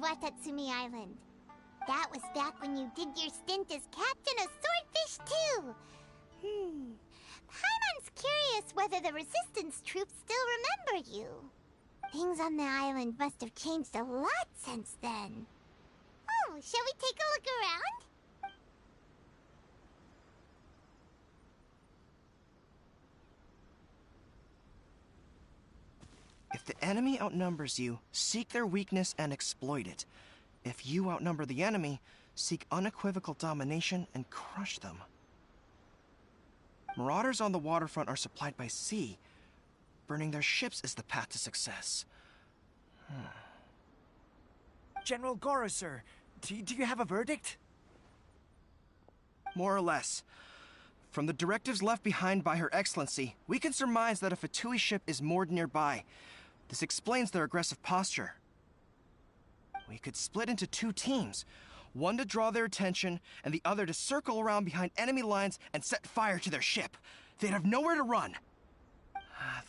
Watatsumi Island. That was back when you did your stint as captain of Swordfish too. Paimon's curious whether the Resistance troops still remember you. Things on the island must have changed a lot since then. Oh, shall we take a look around? If the enemy outnumbers you, seek their weakness and exploit it. If you outnumber the enemy, seek unequivocal domination and crush them. Marauders on the waterfront are supplied by sea. Burning their ships is the path to success. General Goro, sir, do you have a verdict? More or less. From the directives left behind by Her Excellency, we can surmise that a Fatui ship is moored nearby. This explains their aggressive posture. We could split into two teams. One to draw their attention, and the other to circle around behind enemy lines and set fire to their ship. They'd have nowhere to run.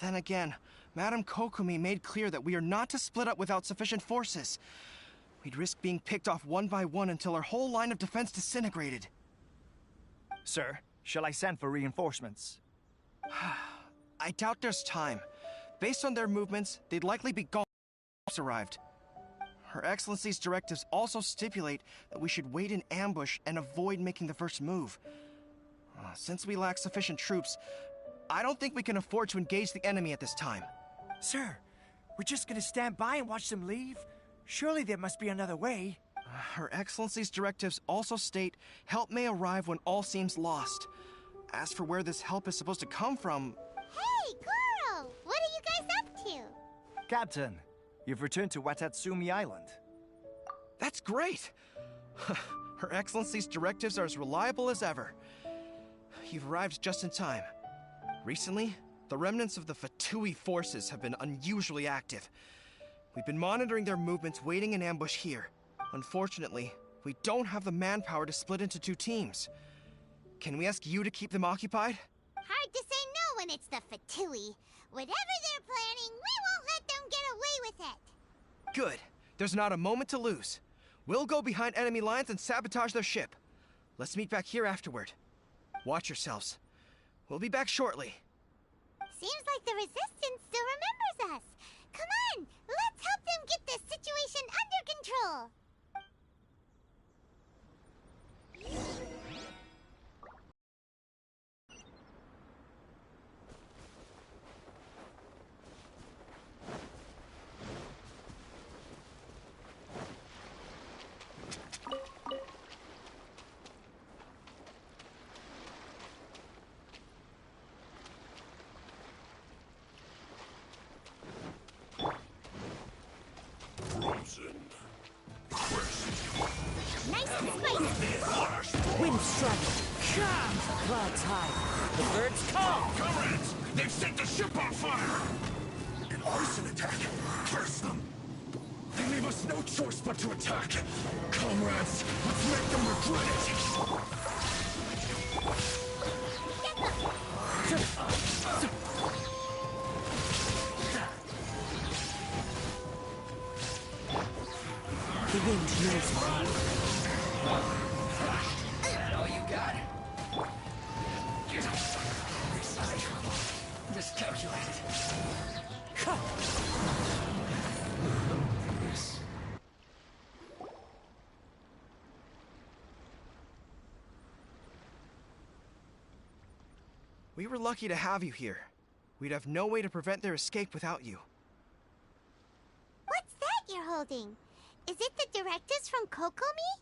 Then again, Madame Kokumi made clear that we are not to split up without sufficient forces. We'd risk being picked off one by one until our whole line of defense disintegrated. Sir, shall I send for reinforcements? I doubt there's time. Based on their movements, they'd likely be gone once arrived. Her Excellency's directives also stipulate that we should wait in ambush and avoid making the first move. Since we lack sufficient troops, I don't think we can afford to engage the enemy at this time. Sir, we're just gonna stand by and watch them leave? Surely there must be another way. Her Excellency's directives also state help may arrive when all seems lost. As for where this help is supposed to come from... Hey, Goro! What are you guys up to? Captain, you've returned to Watatsumi Island. That's great! Her Excellency's directives are as reliable as ever. You've arrived just in time. Recently, the remnants of the Fatui forces have been unusually active. We've been monitoring their movements, waiting in ambush here. Unfortunately, we don't have the manpower to split into two teams. Can we ask you to keep them occupied? Hard to say no when it's the Fatui. Whatever they're planning, we won't let them get away with it. Good. There's not a moment to lose. We'll go behind enemy lines and sabotage their ship. Let's meet back here afterward. Watch yourselves. We'll be back shortly. Seems like the Resistance still remembers us. Come on, let's help them get this situation under control. Nice and spicy. Wind strike. Clouds high. The birds call. Comrades! They've set the ship on fire! An arson attack! Curse them! They leave us no choice but to attack! Comrades, let's make them regret it! The wind knows me. That all you got? Miscalculated. We were lucky to have you here. We'd have no way to prevent their escape without you. What's that you're holding? Is it the directives from Kokomi?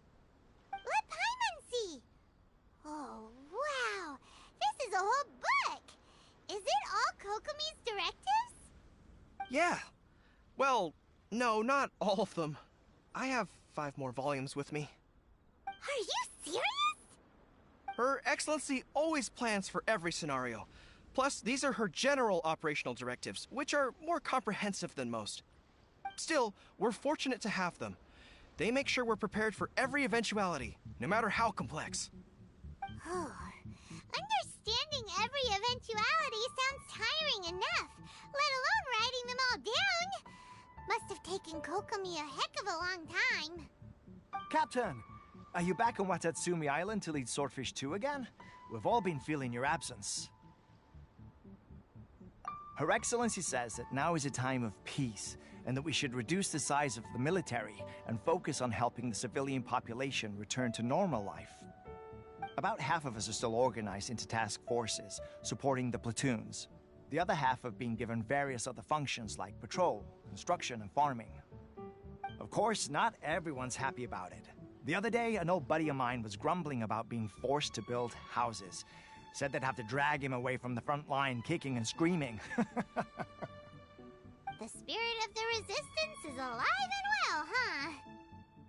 Let Paimon see. Oh, wow. This is a whole book. Is it all Kokomi's directives? Yeah. Well, no, not all of them. I have 5 more volumes with me. Are you serious? Her Excellency always plans for every scenario. Plus, these are her general operational directives, which are more comprehensive than most. Still, we're fortunate to have them. They make sure we're prepared for every eventuality, no matter how complex. Oh, understanding every eventuality sounds tiring enough, let alone writing them all down. Must have taken Kokomi a heck of a long time. Captain, are you back on Watatsumi Island to lead Swordfish 2 again? We've all been feeling your absence. Her Excellency says that now is a time of peace, and that we should reduce the size of the military and focus on helping the civilian population return to normal life. About half of us are still organized into task forces, supporting the platoons. The other half have been given various other functions like patrol, construction, and farming. Of course, not everyone's happy about it. The other day, an old buddy of mine was grumbling about being forced to build houses. Said they'd have to drag him away from the front line, kicking and screaming. The spirit of the resistance is alive and well, huh?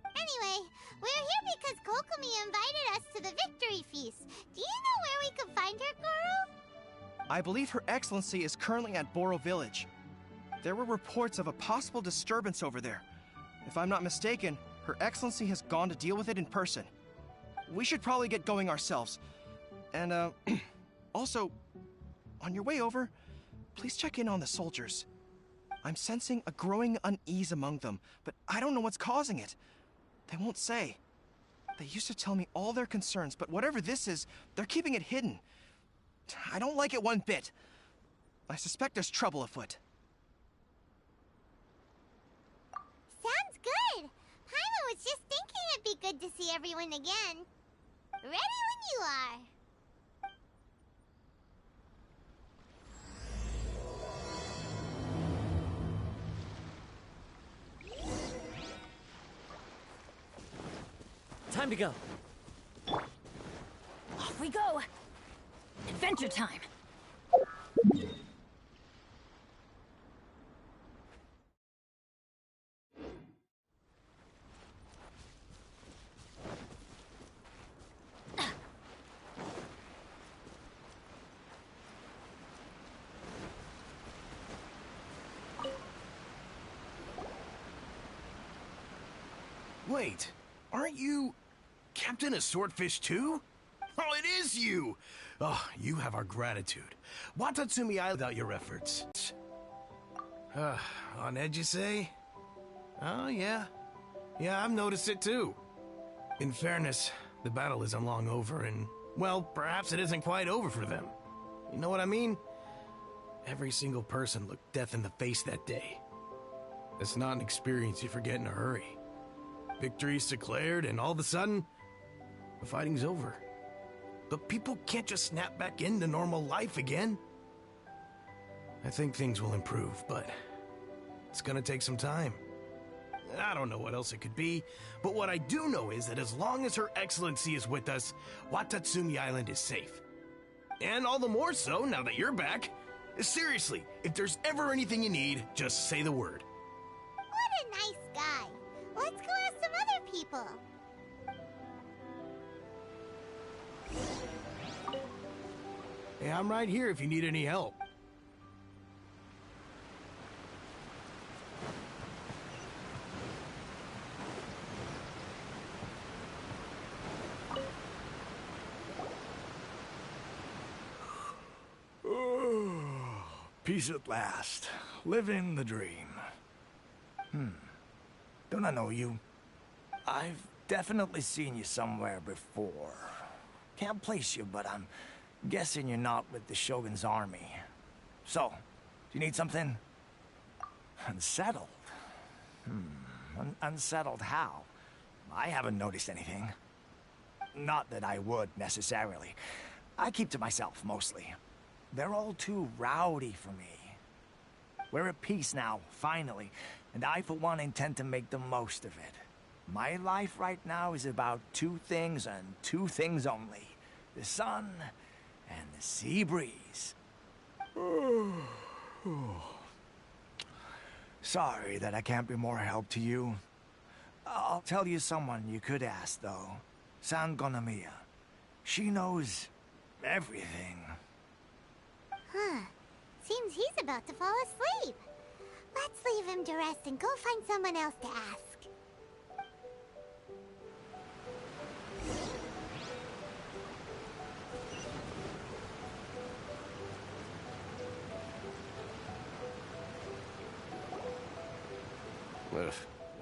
Anyway, we're here because Kokomi invited us to the victory feast. Do you know where we could find her, Guru? I believe Her Excellency is currently at Boro Village. There were reports of a possible disturbance over there. If I'm not mistaken, Her Excellency has gone to deal with it in person. We should probably get going ourselves. And, also, on your way over, please check in on the soldiers. I'm sensing a growing unease among them, but I don't know what's causing it. They won't say. They used to tell me all their concerns, but whatever this is, they're keeping it hidden. I don't like it one bit. I suspect there's trouble afoot. Sounds good. Paimon was just thinking it'd be good to see everyone again. Ready when you are. Time to go. Off we go. Adventure time. Wait, aren't you Captain of Swordfish 2? Oh, it is you! Oh, you have our gratitude. Watatsumi Island without your efforts. On edge, you say? Oh, yeah. Yeah, I've noticed it too. In fairness, the battle isn't long over, and, well, perhaps it isn't quite over for them. You know what I mean? Every single person looked death in the face that day. It's not an experience you forget in a hurry. Victory's declared, and all of a sudden, the fighting's over. But people can't just snap back into normal life again. I think things will improve, but it's gonna take some time. I don't know what else it could be, but what I do know is that as long as Her Excellency is with us, Watatsumi Island is safe. And all the more so now that you're back. Seriously, if there's ever anything you need, just say the word. What a nice guy. Let's go ask some other people. Hey, I'm right here if you need any help. Peace at last. Living the dream. Don't I know you? I've definitely seen you somewhere before. Can't place you, but I'm guessing you're not with the Shogun's army. So, do you need something? Unsettled? Unsettled how? I haven't noticed anything. Not that I would, necessarily. I keep to myself, mostly. They're all too rowdy for me. We're at peace now, finally, and I, for one, intend to make the most of it. My life right now is about two things and two things only. The sun and the sea breeze. Sorry that I can't be more help to you. I'll tell you someone you could ask, though. San Gonomiya. She knows everything. Huh. Seems he's about to fall asleep. Let's leave him to rest and go find someone else to ask.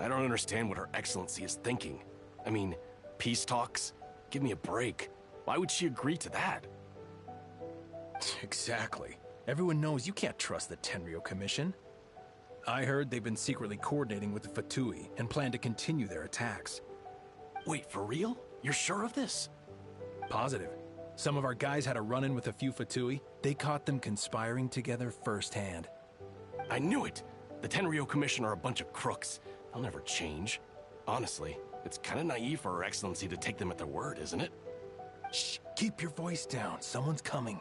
I don't understand what Her Excellency is thinking. I mean, peace talks? Give me a break. Why would she agree to that? Exactly. Everyone knows you can't trust the Tenryo Commission. I heard they've been secretly coordinating with the Fatui and plan to continue their attacks. Wait, for real? You're sure of this? Positive. Some of our guys had a run-in with a few Fatui. They caught them conspiring together firsthand. I knew it! The Tenryo Commission are a bunch of crooks. They'll never change. Honestly, it's kind of naive for Her Excellency to take them at their word, isn't it? Shh! Keep your voice down. Someone's coming.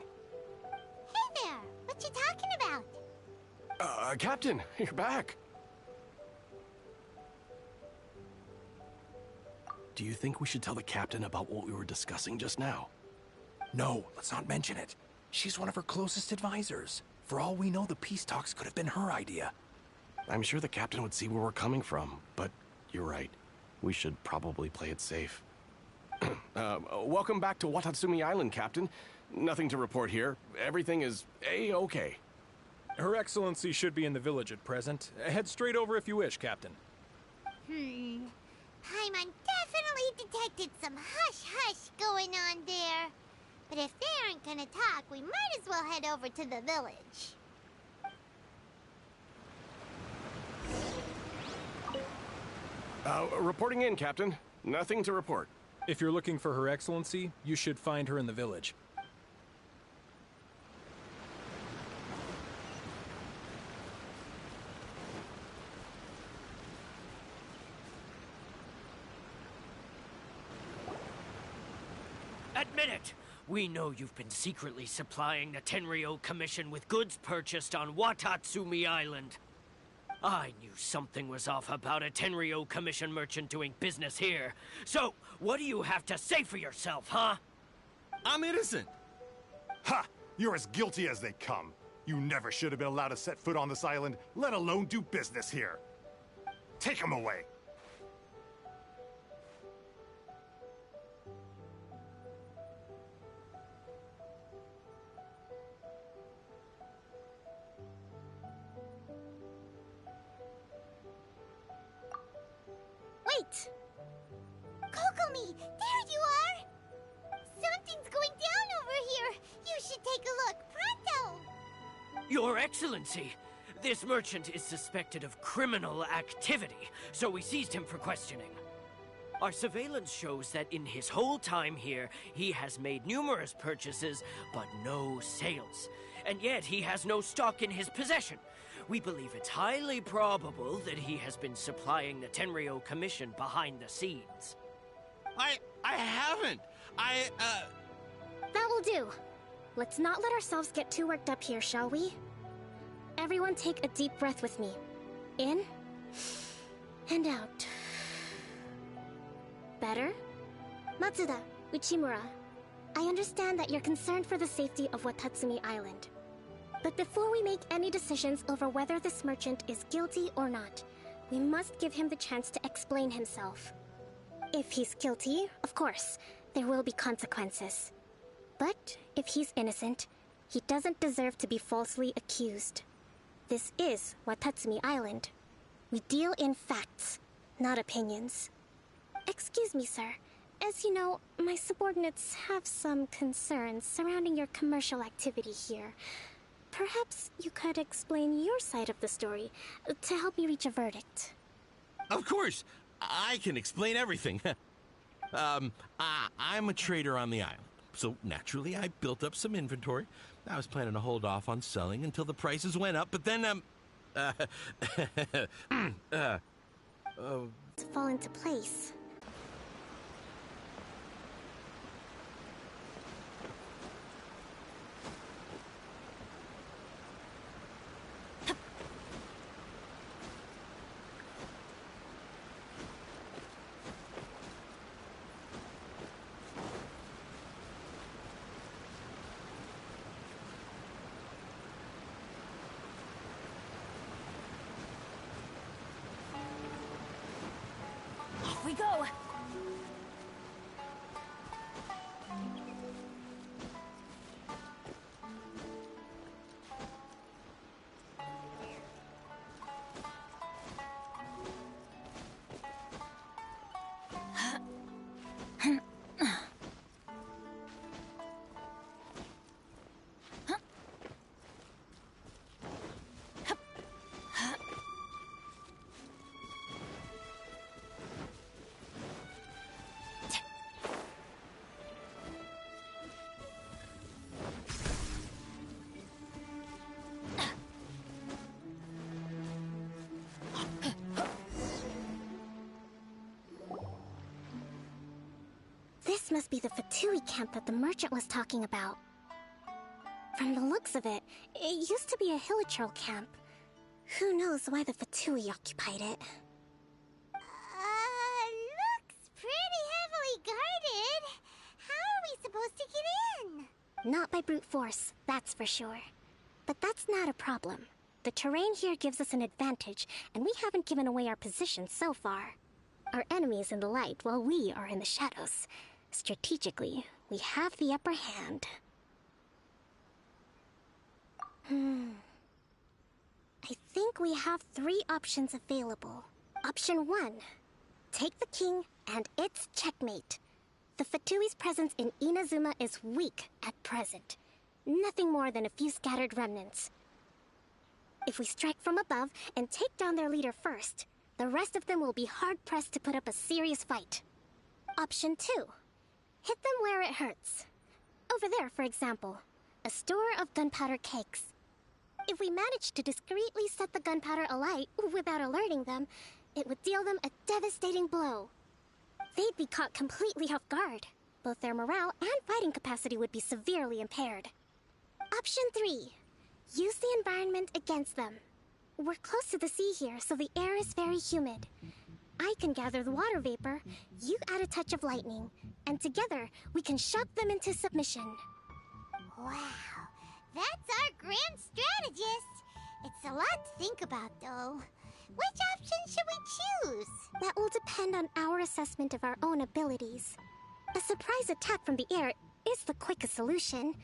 Hey there! What you talking about? Captain, you're back. Do you think we should tell the captain about what we were discussing just now? No, let's not mention it. She's one of her closest advisors. For all we know, the peace talks could have been her idea. I'm sure the captain would see where we're coming from, but you're right. We should probably play it safe. Welcome back to Watatsumi Island, Captain. Nothing to report here. Everything is A-okay. Her Excellency should be in the village at present. Head straight over if you wish, Captain. Paimon definitely detected some hush-hush going on there. But if they aren't gonna talk, we might as well head over to the village. Reporting in, Captain. Nothing to report. If you're looking for Her Excellency, you should find her in the village. Admit it! We know you've been secretly supplying the Tenryo Commission with goods purchased on Watatsumi Island. I knew something was off about a Tenryo Commission merchant doing business here. So, what do you have to say for yourself, huh? I'm innocent! Ha! You're as guilty as they come. You never should have been allowed to set foot on this island, let alone do business here. Take him away. Wait! Kokomi, there you are! Something's going down over here! You should take a look, pronto! Your Excellency! This merchant is suspected of criminal activity, so we seized him for questioning. Our surveillance shows that in his whole time here, he has made numerous purchases, but no sales. And yet he has no stock in his possession. We believe it's highly probable that he has been supplying the Tenryo Commission behind the scenes. I haven't! That will do. Let's not let ourselves get too worked up here, shall we? Everyone take a deep breath with me. In and out. Better? Matsuda, Uchimura, I understand that you're concerned for the safety of Watatsumi Island. But before we make any decisions over whether this merchant is guilty or not, we must give him the chance to explain himself. If he's guilty, of course, there will be consequences. But if he's innocent, he doesn't deserve to be falsely accused. This is Watatsumi Island. We deal in facts, not opinions. Excuse me, sir. As you know, my subordinates have some concerns surrounding your commercial activity here. Perhaps you could explain your side of the story to help me reach a verdict. Of course! I can explain everything. I'm a trader on the island, so naturally I built up some inventory. I was planning to hold off on selling until the prices went up, but then, To fall into place. Off we go! must be the Fatui camp that the merchant was talking about. From the looks of it, it used to be a hilichurl camp. Who knows why the Fatui occupied it? Looks pretty heavily guarded. How are we supposed to get in? Not by brute force, that's for sure. But that's not a problem. The terrain here gives us an advantage, and we haven't given away our position so far. Our enemy is in the light, while we are in the shadows. Strategically, we have the upper hand. I think we have 3 options available. Option 1. Take the king, and it's checkmate. The Fatui's presence in Inazuma is weak at present. Nothing more than a few scattered remnants. If we strike from above and take down their leader first, the rest of them will be hard-pressed to put up a serious fight. Option 2. Hit them where it hurts. Over there, for example, a store of gunpowder cakes. If we manage to discreetly set the gunpowder alight without alerting them, it would deal them a devastating blow. They'd be caught completely off guard. Both their morale and fighting capacity would be severely impaired. Option 3. Use the environment against them. We're close to the sea here, so the air is very humid. I can gather the water vapor, you add a touch of lightning, and together we can shock them into submission. Wow, that's our grand strategist. It's a lot to think about, though. Which option should we choose? That will depend on our assessment of our own abilities. A surprise attack from the air is the quickest solution,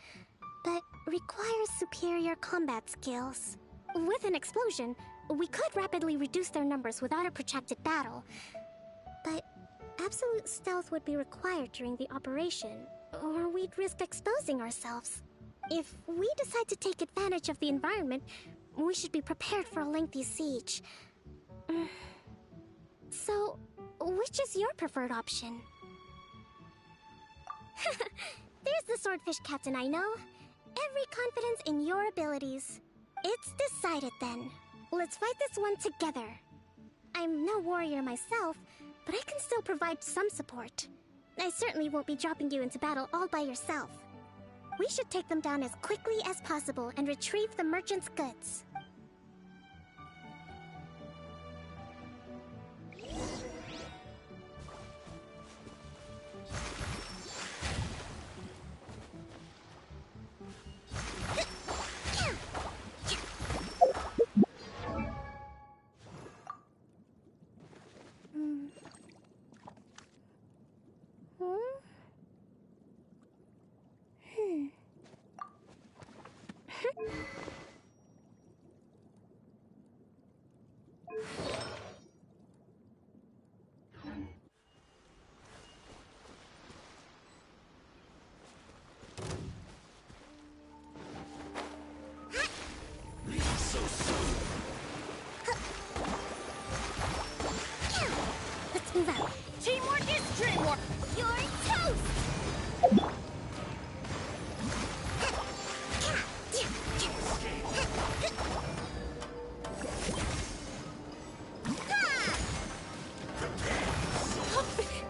but requires superior combat skills. With an explosion, we could rapidly reduce their numbers without a protracted battle. But absolute stealth would be required during the operation, or we'd risk exposing ourselves. If we decide to take advantage of the environment, we should be prepared for a lengthy siege. So, which is your preferred option? There's the swordfish captain I know. Every confidence in your abilities. It's decided then. Let's fight this one together. I'm no warrior myself, but I can still provide some support. I certainly won't be dropping you into battle all by yourself. We should take them down as quickly as possible and retrieve the merchant's goods. Let's move out. Teamwork is dreamwork! You're toast!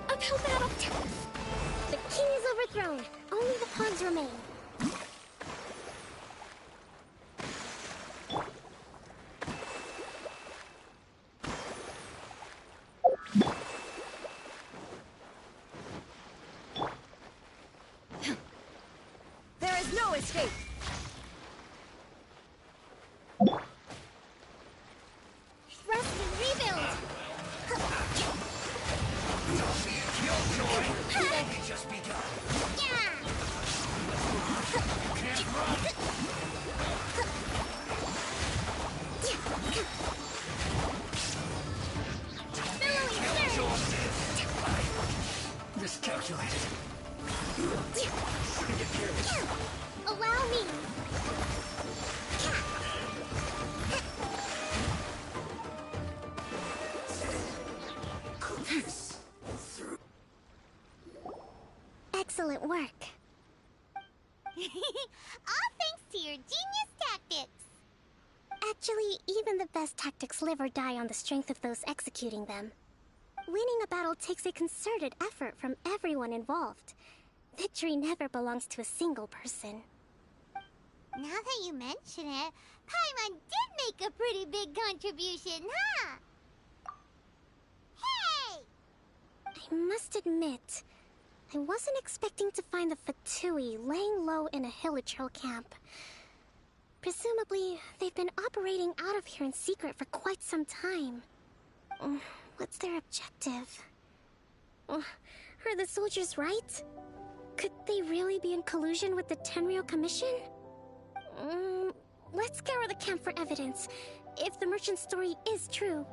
Uphill battle! The king is overthrown. Only the pawns remain. There is no escape! Rest and rebuild! Miscalculated. Allow me! Excellent work. All thanks to your genius tactics! Actually, even the best tactics live or die on the strength of those executing them. Winning a battle takes a concerted effort from everyone involved. Victory never belongs to a single person. Now that you mention it, Paimon did make a pretty big contribution, huh? Hey! I must admit, I wasn't expecting to find the Fatui laying low in a Hilichurl camp. Presumably, they've been operating out of here in secret for quite some time. What's their objective? Are the soldiers right? Could they really be in collusion with the Tenryou Commission? Let's scour the camp for evidence. If the merchant's story is true,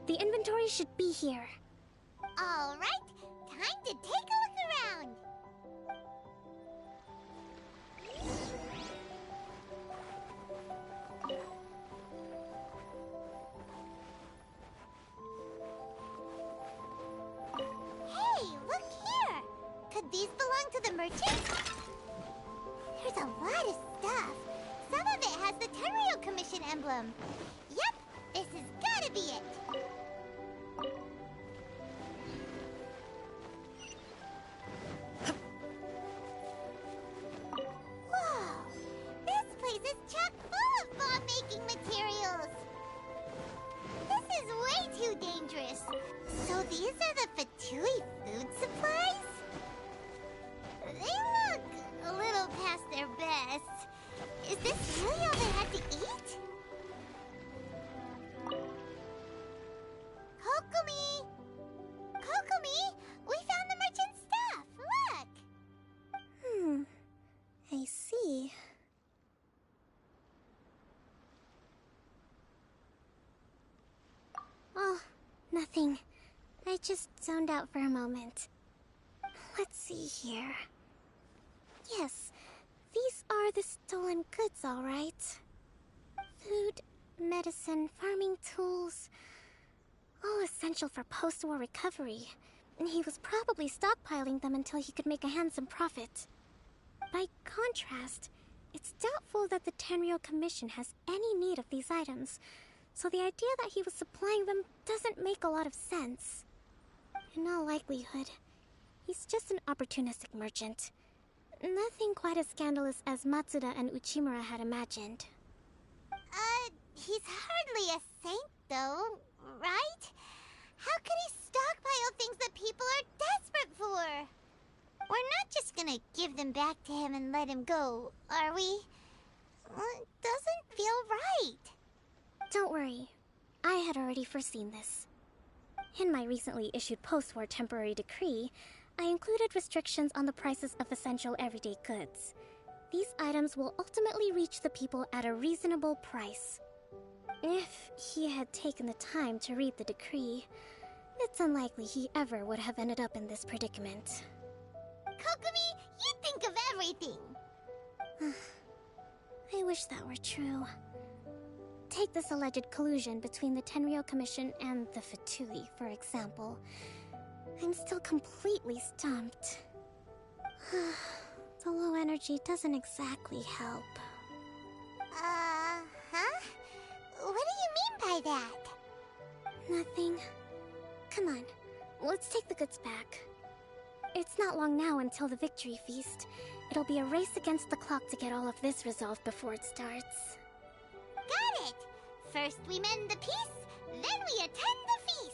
the inventory should be here. All right, time to take a look around. Hey, look here. Could these belong to the merchant? There's a lot of stuff. Some of it has the Tenryou Commission emblem. Yep, this has gotta be it. Whoa! This place is chock full of bomb-making materials! This is way too dangerous. So these are the Fatui food supplies? They look a little past their best. Is this really all they had to eat? Kokomi! Kokomi! We found the merchant's stuff! Look! I see. Oh, nothing. I just zoned out for a moment. Let's see here. Yes, these are the stolen goods, all right. Food, medicine, farming tools. All essential for post-war recovery. And he was probably stockpiling them until he could make a handsome profit. By contrast, it's doubtful that the Tenryou Commission has any need of these items, so the idea that he was supplying them doesn't make a lot of sense. In all likelihood, he's just an opportunistic merchant. Nothing quite as scandalous as Matsuda and Uchimura had imagined. He's hardly a saint, though, right? How could he stockpile things that people are desperate for? We're not just gonna give them back to him and let him go, are we? It doesn't feel right. Don't worry. I had already foreseen this. In my recently issued post-war temporary decree, I included restrictions on the prices of essential everyday goods. These items will ultimately reach the people at a reasonable price. If he had taken the time to read the decree, it's unlikely he ever would have ended up in this predicament. Kokomi, you think of everything! I wish that were true. Take this alleged collusion between the Tenryou Commission and the Fatui, for example. I'm still completely stumped. The low energy doesn't exactly help. Huh? What do you mean by that? Nothing. Come on, let's take the goods back. It's not long now until the victory feast. It'll be a race against the clock to get all of this resolved before it starts. Got it! First we mend the peace, then we attend the feast!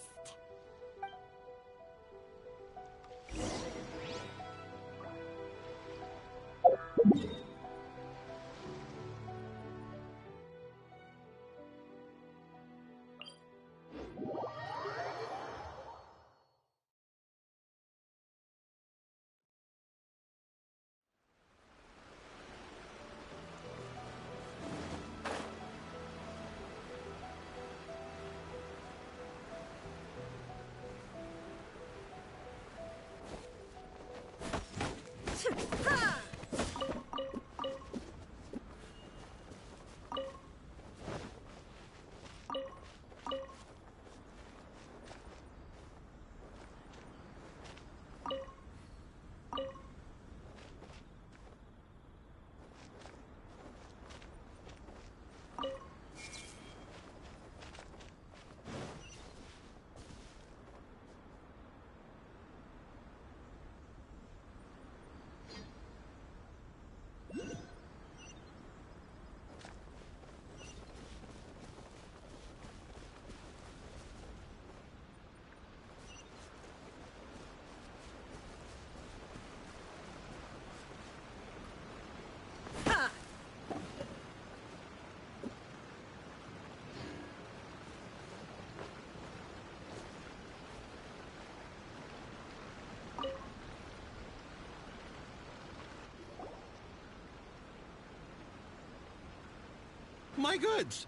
my goods.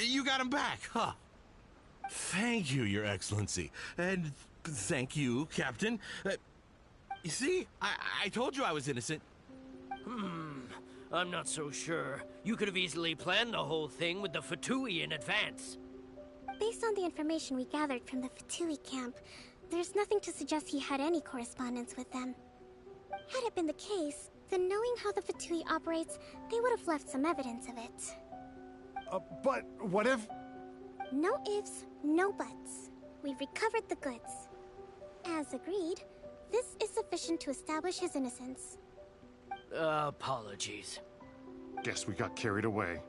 You got them back, huh? Thank you, Your Excellency. And thank you, Captain. You see, I told you I was innocent. I'm not so sure. You could have easily planned the whole thing with the Fatui in advance. Based on the information we gathered from the Fatui camp, there's nothing to suggest he had any correspondence with them. Had it been the case, then knowing how the Fatui operates, they would have left some evidence of it. But what if... No ifs, no buts. We've recovered the goods. As agreed, this is sufficient to establish his innocence. Apologies. Guess we got carried away.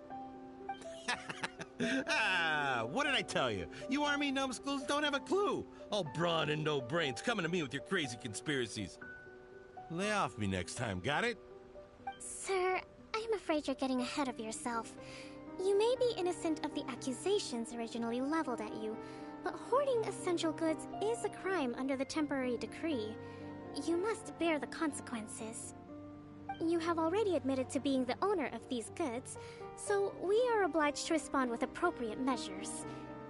What did I tell you? You army numbskulls don't have a clue. All brawn and no brains coming to me with your crazy conspiracies. Lay off me next time, got it? Sir, I'm afraid you're getting ahead of yourself. You may be innocent of the accusations originally leveled at you, but hoarding essential goods is a crime under the temporary decree. You must bear the consequences. You have already admitted to being the owner of these goods, so we are obliged to respond with appropriate measures.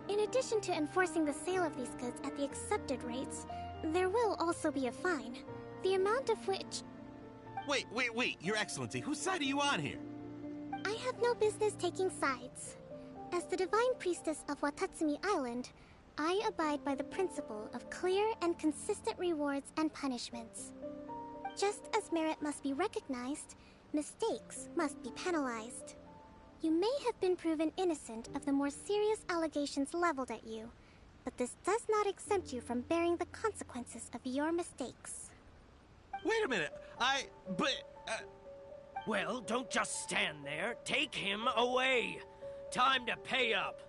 In addition to enforcing the sale of these goods at the accepted rates, there will also be a fine, the amount of which... Wait, Your Excellency, whose side are you on here? I have no business taking sides. As the Divine Priestess of Watatsumi Island, I abide by the principle of clear and consistent rewards and punishments. Just as merit must be recognized, mistakes must be penalized. You may have been proven innocent of the more serious allegations leveled at you, but this does not exempt you from bearing the consequences of your mistakes. Wait a minute, Well, don't just stand there. Take him away. Time to pay up.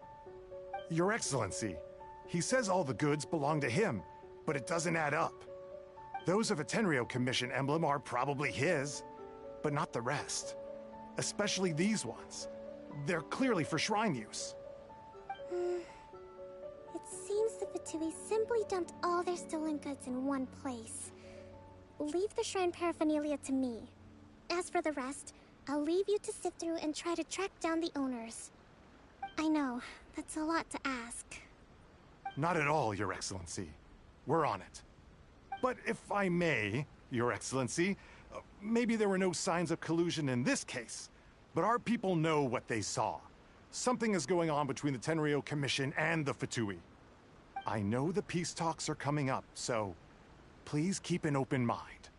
Your Excellency, he says all the goods belong to him, but it doesn't add up. Those of a Tenryo Commission emblem are probably his, but not the rest. Especially these ones. They're clearly for shrine use. It seems the Fatui simply dumped all their stolen goods in one place. Leave the shrine paraphernalia to me. As for the rest, I'll leave you to sift through and try to track down the owners. I know, that's a lot to ask. Not at all, Your Excellency. We're on it. But if I may, Your Excellency, maybe there were no signs of collusion in this case, but our people know what they saw. Something is going on between the Tenryo Commission and the Fatui. I know the peace talks are coming up, so please keep an open mind.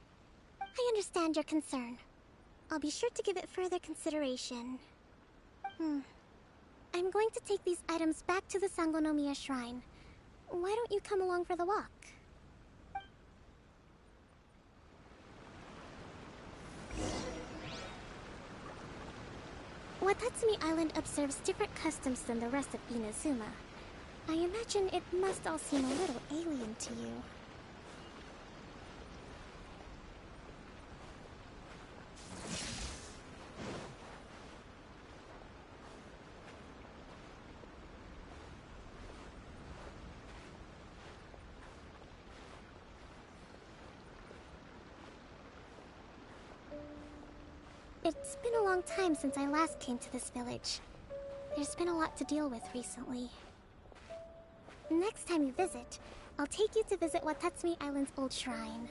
I understand your concern. I'll be sure to give it further consideration. I'm going to take these items back to the Sangonomiya Shrine. Why don't you come along for the walk? Watatsumi Island observes different customs than the rest of Inazuma. I imagine it must all seem a little alien to you. It's been a long time since I last came to this village. There's been a lot to deal with recently. Next time you visit, I'll take you to visit Watatsumi Island's old shrine.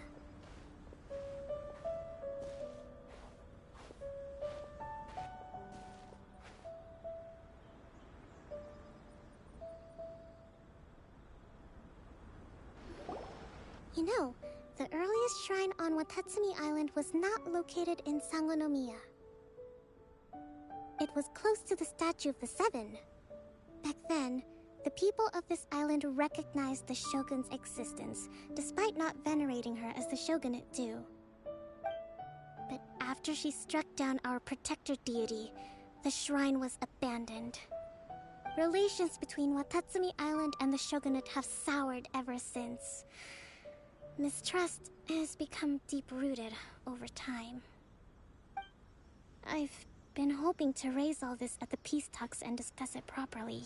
You know, the earliest shrine on Watatsumi Island was not located in Sangonomiya. It was close to the Statue of the Seven. Back then, the people of this island recognized the Shogun's existence, despite not venerating her as the Shogunate do. But after she struck down our protector deity, the shrine was abandoned. Relations between Watatsumi Island and the Shogunate have soured ever since. Mistrust has become deep-rooted over time. I've been hoping to raise all this at the peace talks and discuss it properly.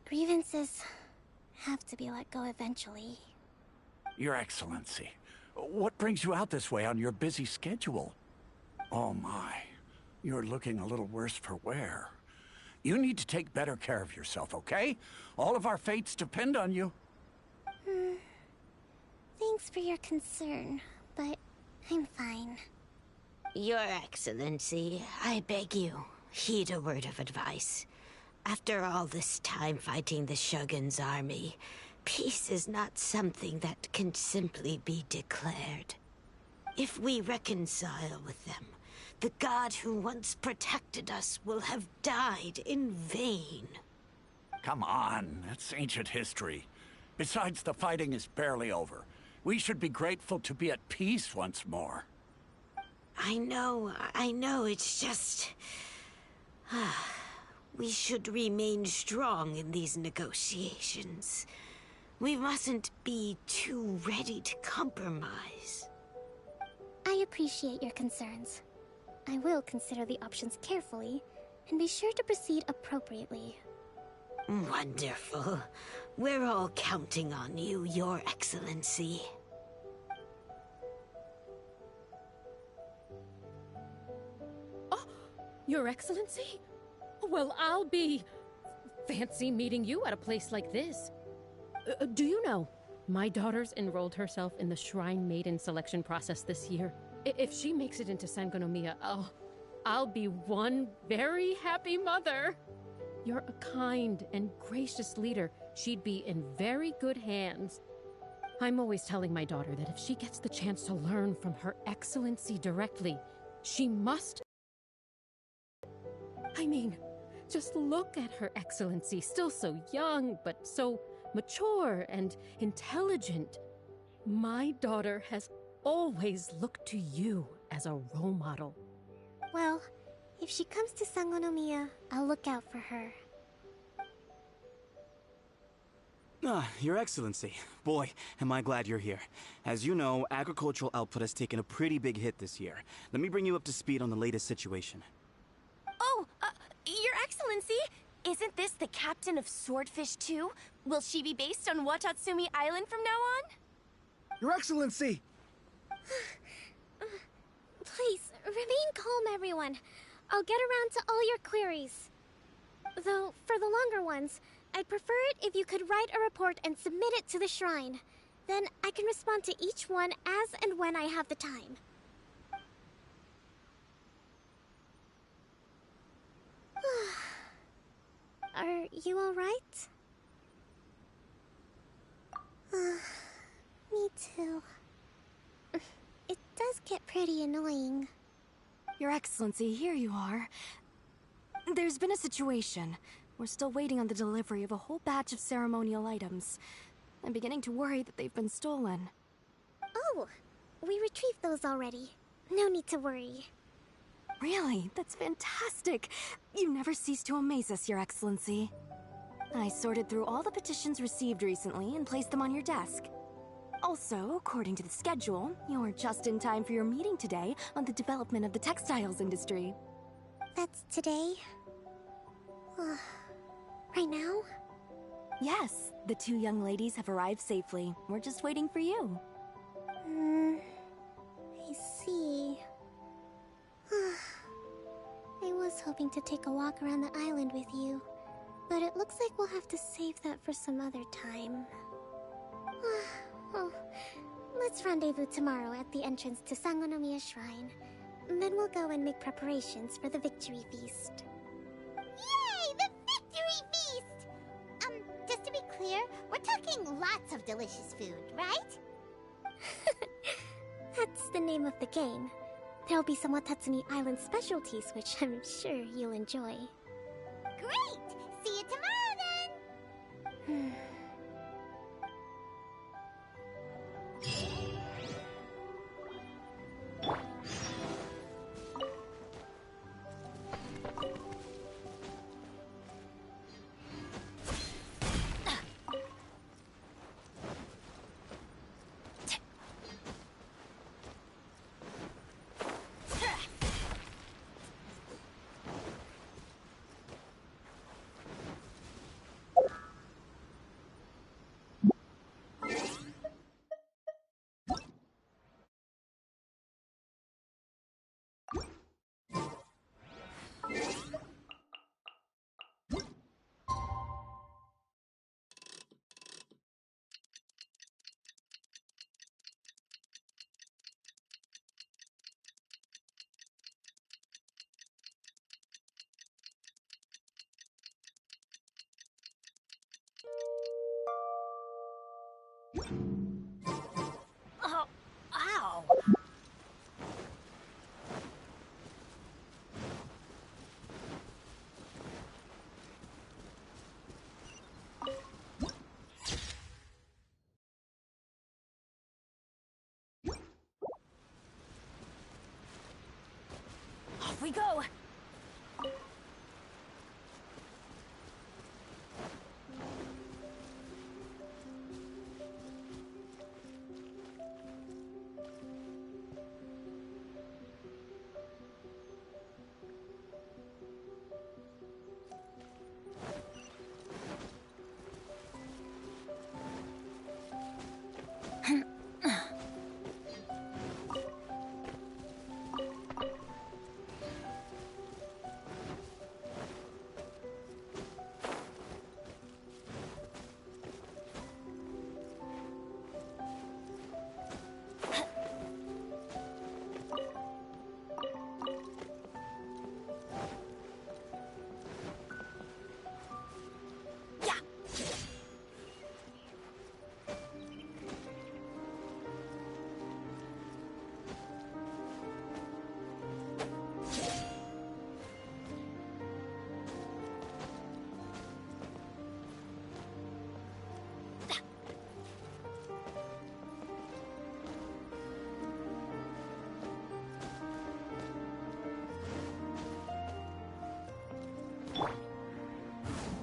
Grievances have to be let go eventually. Your Excellency, what brings you out this way on your busy schedule? Oh my, you're looking a little worse for wear. You need to take better care of yourself, okay? All of our fates depend on you. Thanks for your concern, but I'm fine. Your Excellency, I beg you, heed a word of advice. After all this time fighting the Shogun's army, peace is not something that can simply be declared. If we reconcile with them, the god who once protected us will have died in vain. Come on, that's ancient history. Besides, the fighting is barely over. We should be grateful to be at peace once more. I know, it's just... we should remain strong in these negotiations. We mustn't be too ready to compromise. I appreciate your concerns. I will consider the options carefully, and be sure to proceed appropriately. Wonderful. We're all counting on you, Your Excellency. Oh, Your Excellency? Well, I'll be... fancy meeting you at a place like this. Do you know, my daughter's enrolled herself in the Shrine Maiden selection process this year. If she makes it into Sangonomiya, I'll be one very happy mother. You're a kind and gracious leader. She'd be in very good hands. I'm always telling my daughter that if she gets the chance to learn from Her Excellency directly, she must... I mean, just look at Her Excellency, still so young, but so mature and intelligent. My daughter has always looked to you as a role model. Well, if she comes to Sangonomiya, I'll look out for her. Your Excellency. Boy, am I glad you're here. As you know, agricultural output has taken a pretty big hit this year. Let me bring you up to speed on the latest situation. Oh, Your Excellency! Isn't this the captain of Swordfish 2? Will she be based on Watatsumi Island from now on? Your Excellency! Please, remain calm, everyone. I'll get around to all your queries. Though, for the longer ones, I'd prefer it if you could write a report and submit it to the shrine. Then I can respond to each one as and when I have the time. Are you alright? Me too. It does get pretty annoying. Your Excellency, here you are. There's been a situation. We're still waiting on the delivery of a whole batch of ceremonial items. I'm beginning to worry that they've been stolen. Oh, we retrieved those already. No need to worry. Really? That's fantastic. You never cease to amaze us, Your Excellency. I sorted through all the petitions received recently and placed them on your desk. Also, according to the schedule, you're just in time for your meeting today on the development of the textiles industry. That's today? Right now? Yes, the two young ladies have arrived safely. We're just waiting for you. I see. I was hoping to take a walk around the island with you, but it looks like we'll have to save that for some other time. Well, let's rendezvous tomorrow at the entrance to Sangonomiya Shrine. Then we'll go and make preparations for the victory feast. Yay! The victory feast! Just to be clear, we're talking lots of delicious food, right? That's the name of the game. There'll be some Watatsumi Island specialties, which I'm sure you'll enjoy. Great! See you tomorrow, then! Oh, ow! Off we go!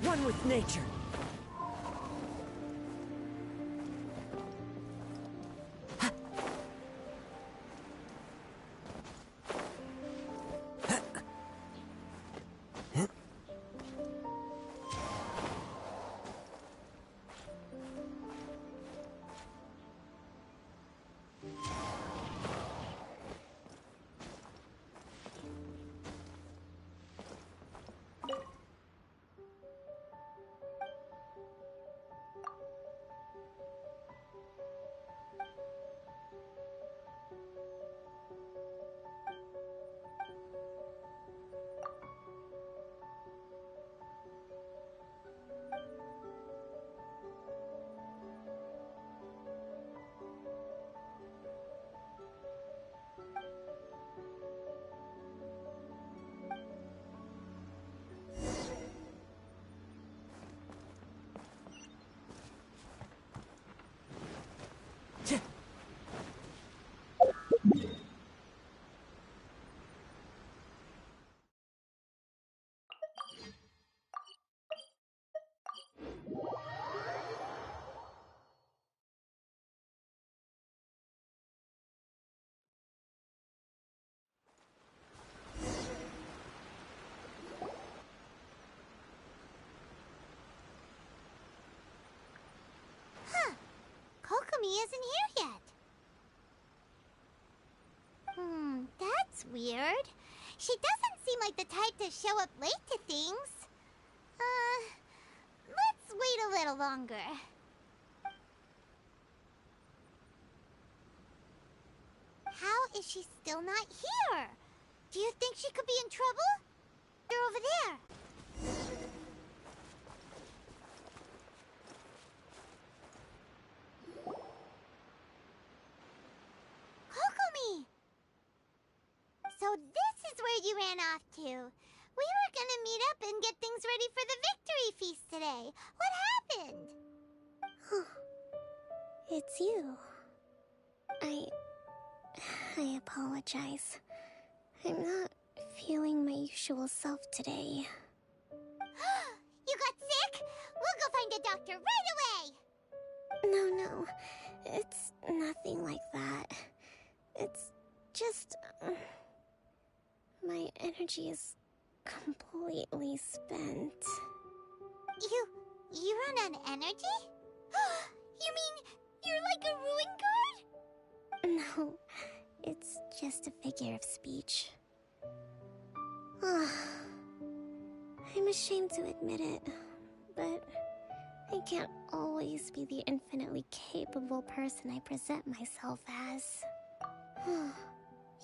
One with nature. Kokomi isn't here yet. That's weird. She doesn't seem like the type to show up late to things. Let's wait a little longer. How is she still not here? Do you think she could be in trouble? They're over there. Kokomi! So this is where you ran off to. We were gonna meet up and get things ready for the victory feast today. What happened? It's you. I apologize. I'm not feeling my usual self today. You got sick? We'll go find a doctor right away! No. It's nothing like that. It's just... my energy is completely spent. You run on energy? You mean you're like a ruin guard? No, it's just a figure of speech. I'm ashamed to admit it, but I can't always be the infinitely capable person I present myself as.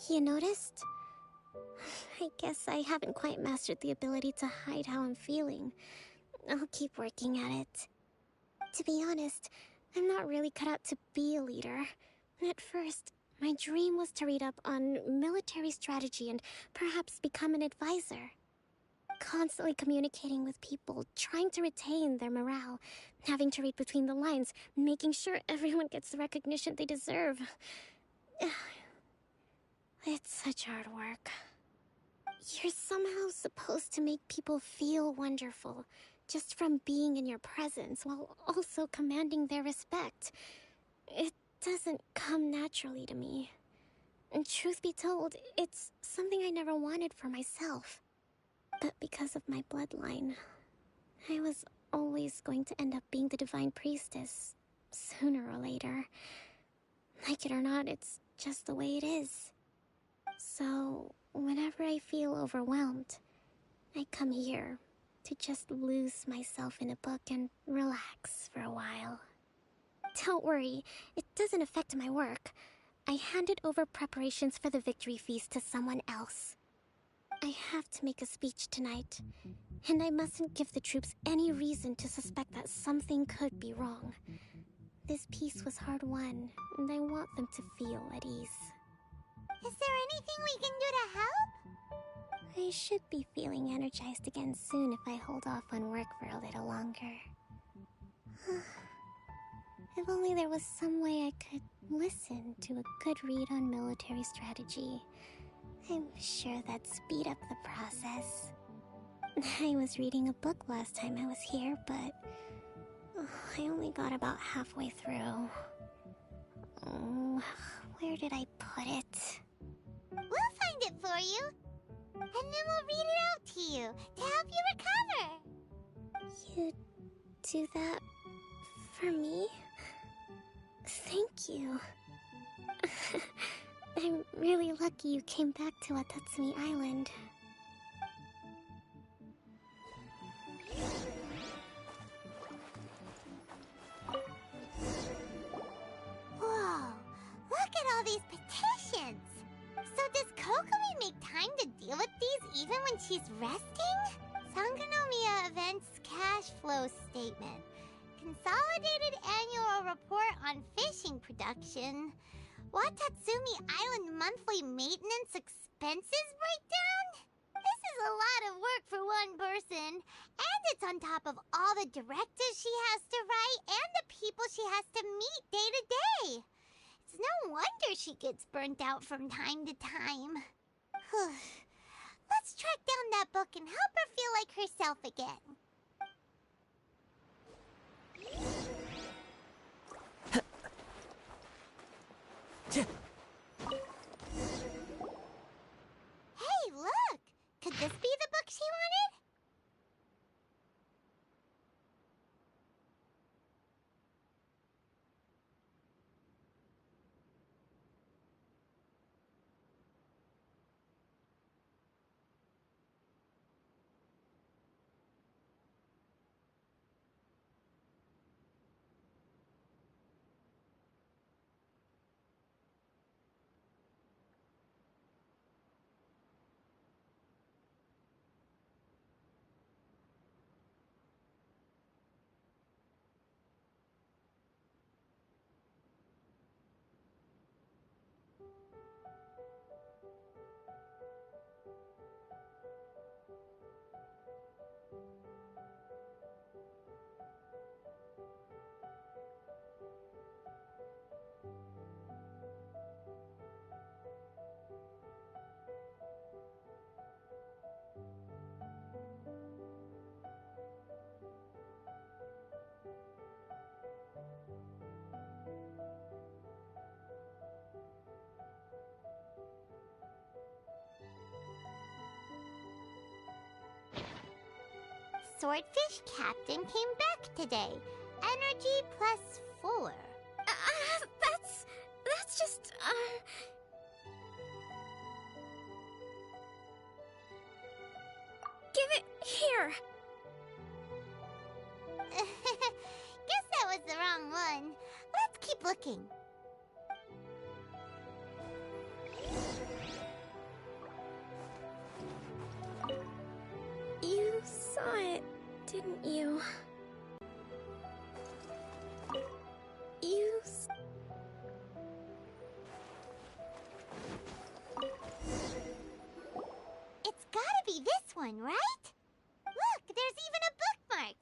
You noticed? I guess I haven't quite mastered the ability to hide how I'm feeling. I'll keep working at it. To be honest, I'm not really cut out to be a leader. At first, my dream was to read up on military strategy and perhaps become an advisor. Constantly communicating with people, trying to retain their morale, having to read between the lines, making sure everyone gets the recognition they deserve. It's such hard work. You're somehow supposed to make people feel wonderful, just from being in your presence, while also commanding their respect. It doesn't come naturally to me. And truth be told, it's something I never wanted for myself. But because of my bloodline, I was always going to end up being the Divine Priestess, sooner or later. Like it or not, it's just the way it is. So, whenever I feel overwhelmed, I come here to just lose myself in a book and relax for a while. Don't worry, it doesn't affect my work. I handed over preparations for the victory feast to someone else. I have to make a speech tonight, and I mustn't give the troops any reason to suspect that something could be wrong. This peace was hard-won, and I want them to feel at ease. Is there anything we can do to help? I should be feeling energized again soon if I hold off on work for a little longer. If only there was some way I could listen to a good read on military strategy. I'm sure that'd speed up the process. I was reading a book last time I was here, but I only got about halfway through. Where did I put it? We'll find it for you. And then we'll read it out to you to help you recover. You do that for me? Thank you. I'm really lucky you came back to Watatsumi Island. Whoa, look at all these petitions. So does Kokomi make time to deal with these even when she's resting? Sangonomiya Events Cash Flow Statement. Consolidated Annual Report on Fishing Production. Watatsumi Island Monthly Maintenance Expenses Breakdown? This is a lot of work for one person, and it's on top of all the directives she has to write and the people she has to meet day to day. It's no wonder she gets burnt out from time to time. Let's track down that book and help her feel like herself again. Hey, look! Could this be the book she wanted? Swordfish Captain came back today. Energy +4. That's just, Give it here! Guess that was the wrong one. Let's keep looking. You saw it, didn't you? one, right? Look, there's even a bookmark.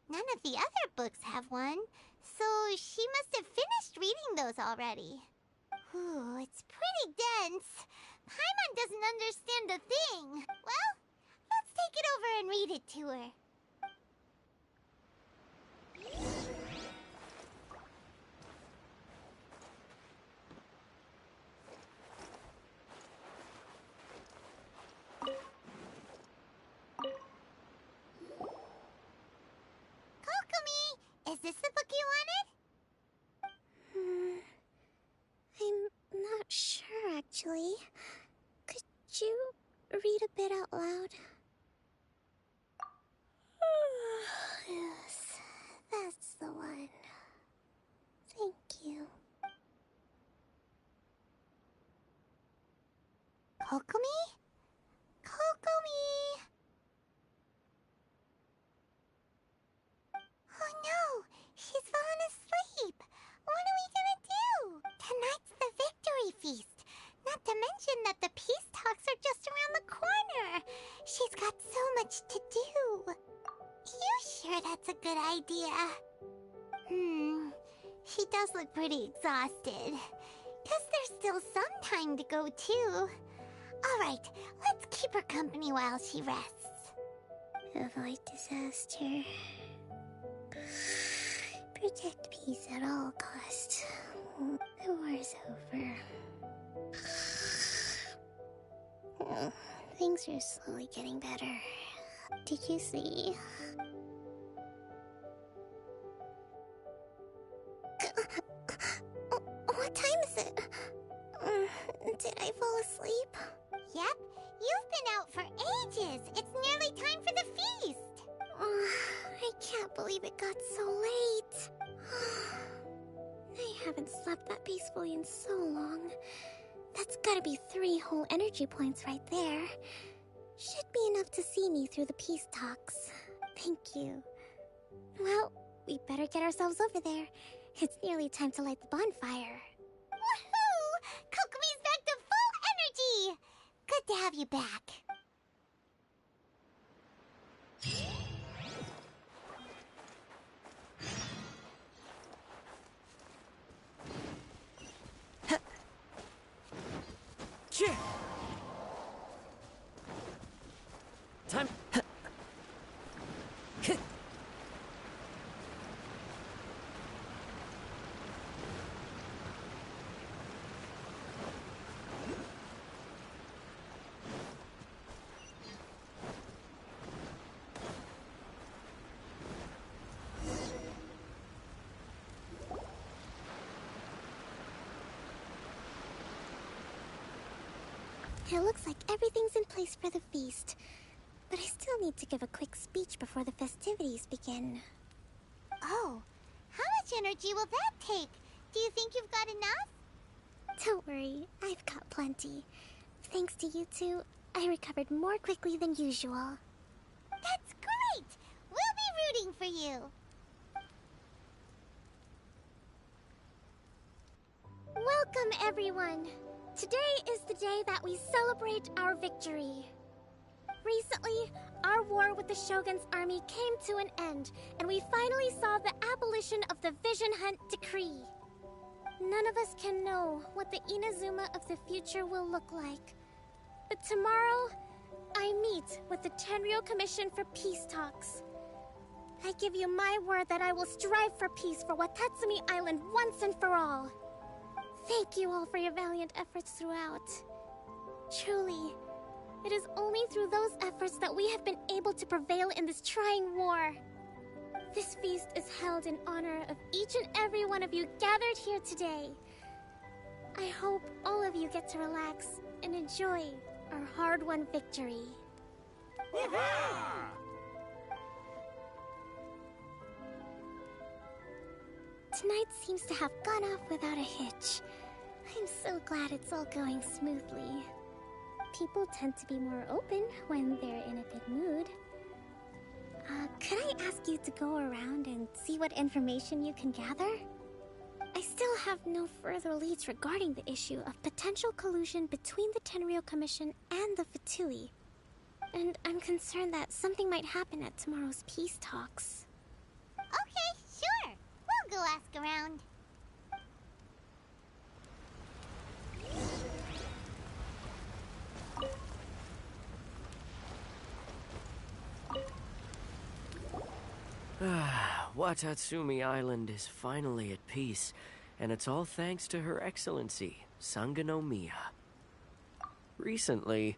None of the other books have one, so she must have finished reading those already. Ooh, it's pretty dense. Paimon doesn't understand a thing. Well, let's take it over and read it to her. Kokomi, is this the book you wanted? I'm not sure, actually. Could you read a bit out loud? Yes, that's the one. Thank you. Kokomi? Kokomi! Oh no! She's fallen asleep! What are we gonna do? Tonight's the victory feast! Not to mention that the peace talks are just around the corner! She's got so much to do! You sure that's a good idea? She does look pretty exhausted. Guess there's still some time to go, too. Alright, let's keep her company while she rests. Avoid disaster. Protect peace at all costs. The war's over. Things are slowly getting better. Did you see? What time is it? Did I fall asleep? Yep, you've been out for ages. It's nearly time for the feast. I can't believe it got so late. I haven't slept that peacefully in so long. That's gotta be 3 whole energy points right there. Should be enough to see me through the peace talks. Thank you. Well, we better get ourselves over there. It's nearly time to light the bonfire. Woohoo! Kokomi's back to full energy! Good to have you back. Time. It looks like everything's in place for the feast. But I still need to give a quick speech before the festivities begin. Oh, how much energy will that take? Do you think you've got enough? Don't worry, I've got plenty. Thanks to you two, I recovered more quickly than usual. That's great! We'll be rooting for you. Welcome, everyone! Today is the day that we celebrate our victory. Recently, our war with the Shogun's army came to an end, and we finally saw the abolition of the Vision Hunt Decree. None of us can know what the Inazuma of the future will look like. But tomorrow, I meet with the Tenryou Commission for Peace Talks. I give you my word that I will strive for peace for Watatsumi Island once and for all. Thank you all for your valiant efforts throughout. Truly, it is only through those efforts that we have been able to prevail in this trying war. This feast is held in honor of each and every one of you gathered here today. I hope all of you get to relax and enjoy our hard-won victory. Tonight seems to have gone off without a hitch. I'm so glad it's all going smoothly. People tend to be more open when they're in a good mood. Could I ask you to go around and see what information you can gather? I still have no further leads regarding the issue of potential collusion between the Tenryou Commission and the Fatui. And I'm concerned that something might happen at tomorrow's peace talks. Okay, sure. We'll go ask around. Watatsumi Island is finally at peace, and it's all thanks to Her Excellency, Sangonomiya. Recently,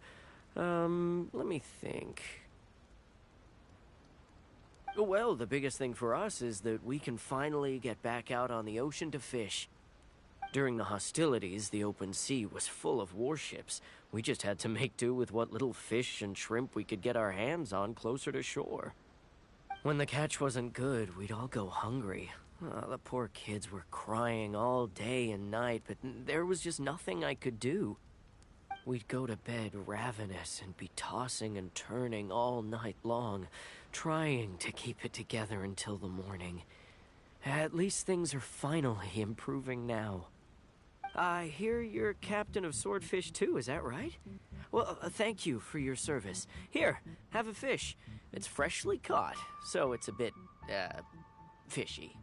let me think. Well, the biggest thing for us is that we can finally get back out on the ocean to fish. During the hostilities, the open sea was full of warships. We just had to make do with what little fish and shrimp we could get our hands on closer to shore. When the catch wasn't good, we'd all go hungry. The poor kids were crying all day and night, but there was just nothing I could do. We'd go to bed ravenous and be tossing and turning all night long, trying to keep it together until the morning. At least things are finally improving now. I hear you're captain of Swordfish too, is that right? Well, thank you for your service. Here, have a fish. It's freshly caught, so it's a bit, fishy.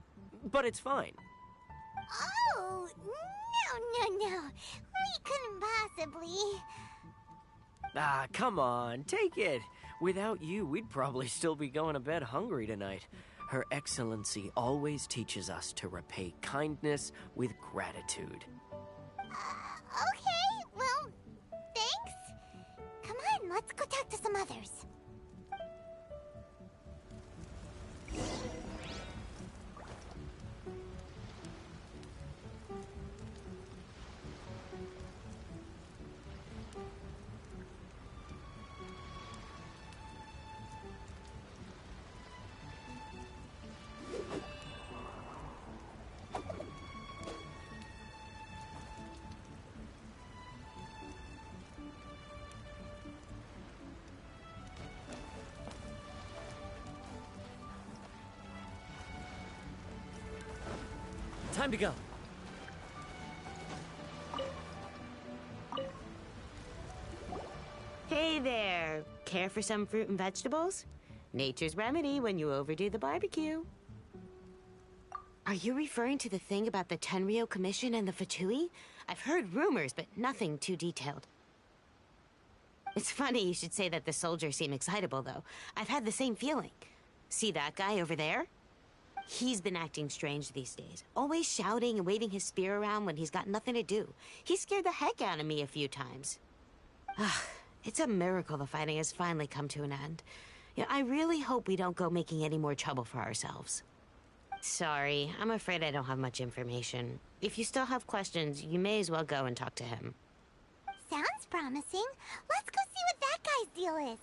But it's fine. Oh, no. We couldn't possibly. Ah, come on, take it. Without you, we'd probably still be going to bed hungry tonight. Her Excellency always teaches us to repay kindness with gratitude. Okay, well, thanks. Come on, let's go talk to some others. Time to go. Hey there. Care for some fruit and vegetables? Nature's remedy when you overdo the barbecue. Are you referring to the thing about the Tenryo Commission and the Fatui? I've heard rumors, but nothing too detailed. It's funny you should say that the soldiers seem excitable, though. I've had the same feeling. See that guy over there? He's been acting strange these days. Always shouting and waving his spear around when he's got nothing to do. He scared the heck out of me a few times. It's a miracle the fighting has finally come to an end. Yeah, I really hope we don't go making any more trouble for ourselves. Sorry, I'm afraid I don't have much information. If you still have questions, you may as well go and talk to him. Sounds promising. Let's go see what that guy's deal is.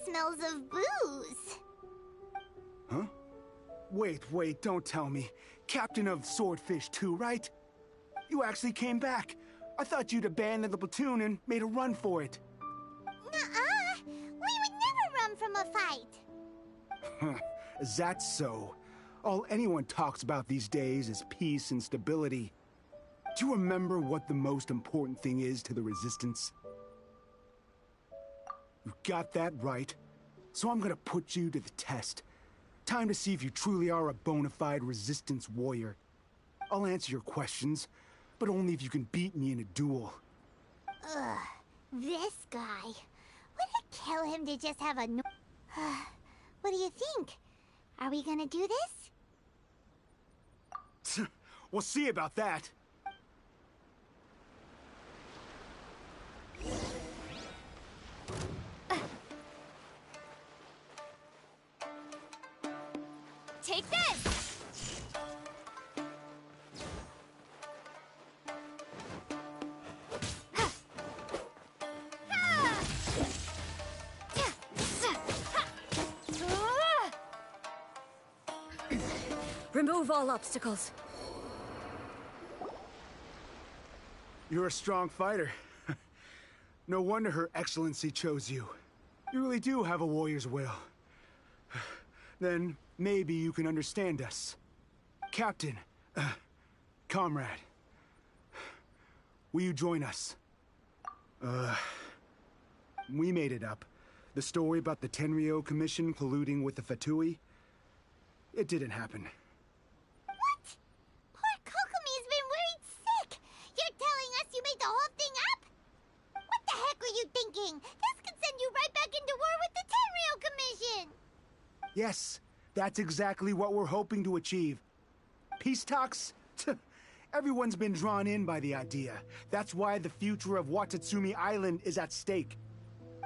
Smells of booze. Huh? Wait, don't tell me. Captain of Swordfish too, right? You actually came back. I thought you'd abandoned the platoon and made a run for it. Nuh-uh. We would never run from a fight. Is that so? All anyone talks about these days is peace and stability. Do you remember what the most important thing is to the Resistance? You got that right. So I'm gonna put you to the test. Time to see if you truly are a bona fide Resistance warrior. I'll answer your questions, but only if you can beat me in a duel. Ugh, this guy. Would it kill him to just have a What do you think? Are we gonna do this? We'll see about that. Take this! Remove all obstacles. You're a strong fighter. No wonder Her Excellency chose you. You really do have a warrior's will. Then maybe you can understand us. Captain, comrade, will you join us? We made it up. The story about the Tenryo Commission colluding with the Fatui, it didn't happen. What? Poor Kokomi's been worried sick. You're telling us you made the whole thing up? What the heck were you thinking? This could send you right back into war with the Tenryo Commission. Yes, that's exactly what we're hoping to achieve. Peace talks? Everyone's been drawn in by the idea. That's why the future of Watatsumi Island is at stake.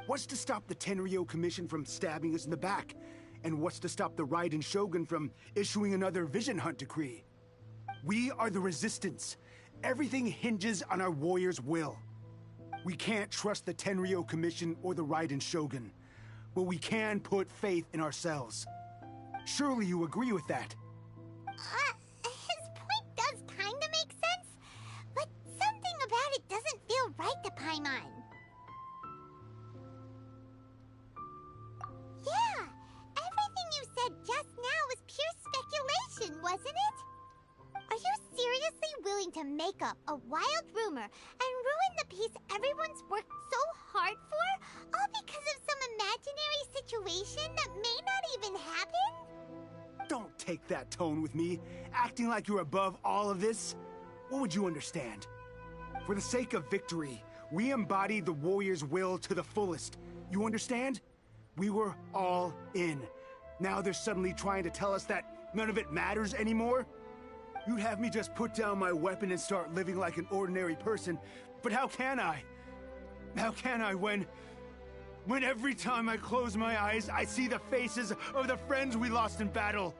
What's to stop the Tenryo Commission from stabbing us in the back? And what's to stop the Raiden Shogun from issuing another Vision Hunt decree? We are the Resistance. Everything hinges on our warrior's will. We can't trust the Tenryo Commission or the Raiden Shogun, but we can put faith in ourselves. Surely you agree with that? His point does kinda make sense, but something about it doesn't feel right to Paimon. Yeah, everything you said just now was pure speculation, wasn't it? Are you seriously willing to make up a wild rumor and ruin the peace everyone's worked so hard for, all because of some imaginary situation that may not even happen? Don't take that tone with me, acting like you're above all of this. What would you understand? For the sake of victory, we embodied the warrior's will to the fullest. You understand? We were all in. Now they're suddenly trying to tell us that none of it matters anymore? You'd have me just put down my weapon and start living like an ordinary person, but how can I? How can I when every time I close my eyes, I see the faces of the friends we lost in battle?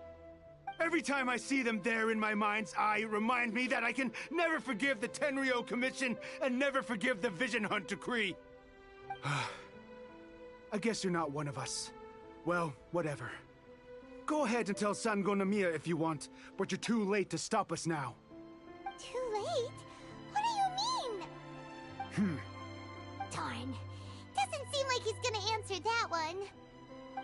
Every time I see them there in my mind's eye, it reminds me that I can never forgive the Tenryo Commission and never forgive the Vision Hunt decree. I guess you're not one of us. Well, whatever. Go ahead and tell Sango Nomiya if you want, but you're too late to stop us now. Too late? What do you mean? Darn. Doesn't seem like he's gonna answer that one.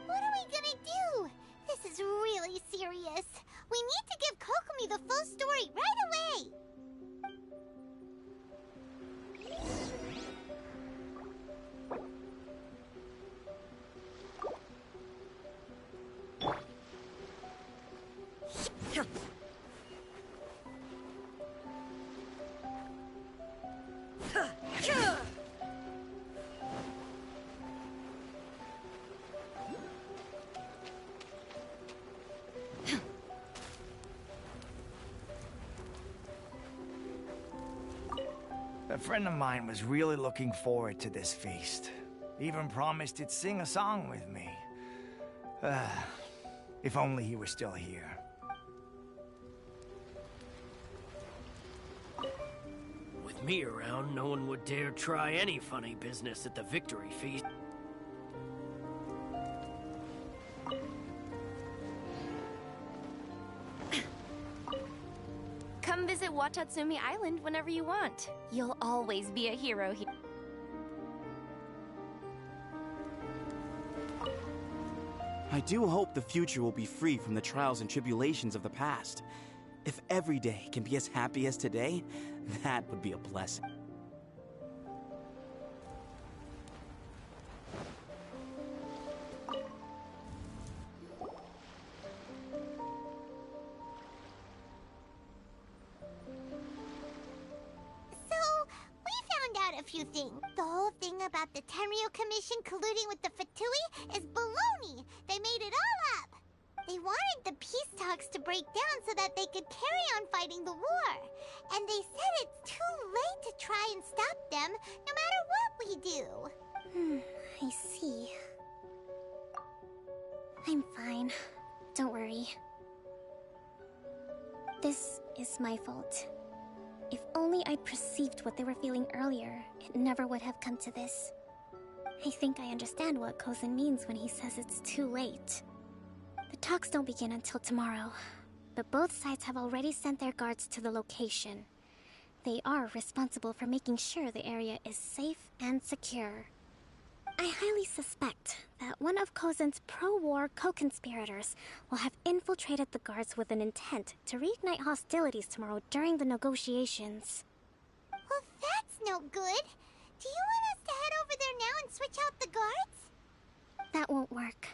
What are we gonna do? This is really serious. We need to give Kokomi the full story right away. A friend of mine was really looking forward to this feast. Even promised he'd sing a song with me. If only he were still here. With me around, no one would dare try any funny business at the victory feast. Come visit Watatsumi Island whenever you want. You'll always be a hero here. I do hope the future will be free from the trials and tribulations of the past. If every day can be as happy as today, that would be a blessing. So, we found out a few things. The whole thing about the Tenryu Commission colluding with the Fatui is baloney. They made it all up. They wanted the peace talks to break down so that they could carry on fighting the war. And they said it's too late to try and stop them, no matter what we do. I see. I'm fine. Don't worry. This is my fault. If only I'd perceived what they were feeling earlier, it never would have come to this. I think I understand what Kozin means when he says it's too late. The talks don't begin until tomorrow, but both sides have already sent their guards to the location. They are responsible for making sure the area is safe and secure. I highly suspect that one of Kozin's pro-war co-conspirators will have infiltrated the guards with an intent to reignite hostilities tomorrow during the negotiations. Well, that's no good. Do you want us to head over there now and switch out the guards? That won't work.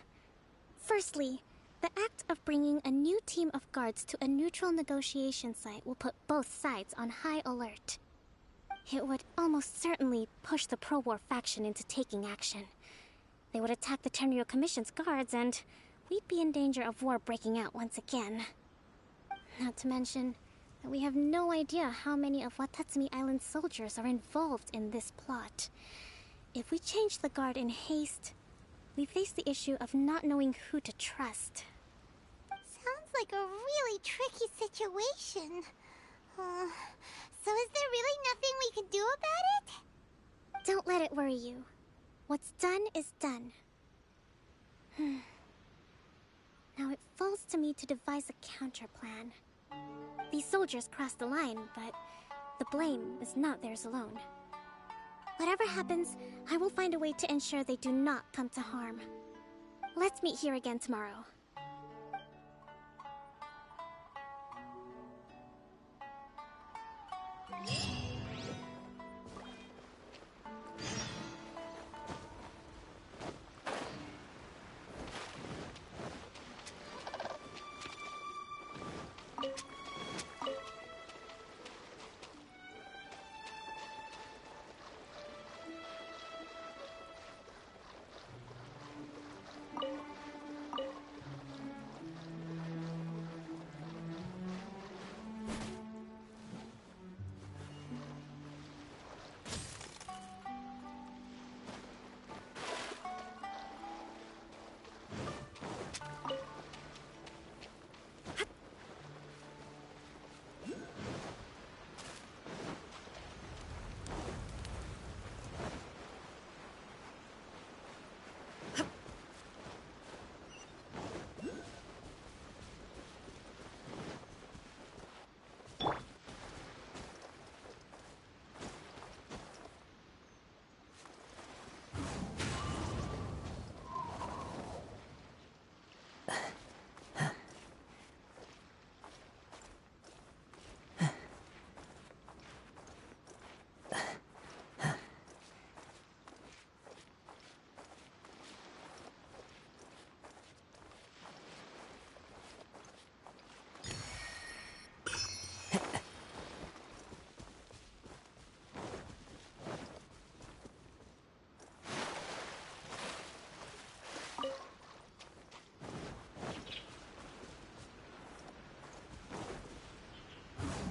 Firstly, the act of bringing a new team of guards to a neutral negotiation site will put both sides on high alert. It would almost certainly push the pro-war faction into taking action. They would attack the Tenryu Commission's guards, and we'd be in danger of war breaking out once again. Not to mention that we have no idea how many of Watatsumi Island's soldiers are involved in this plot. If we change the guard in haste, we face the issue of not knowing who to trust. Sounds like a really tricky situation. So is there really nothing we can do about it? Don't let it worry you. What's done is done. Now it falls to me to devise a counter-plan. These soldiers crossed the line, but the blame is not theirs alone. Whatever happens, I will find a way to ensure they do not come to harm. Let's meet here again tomorrow.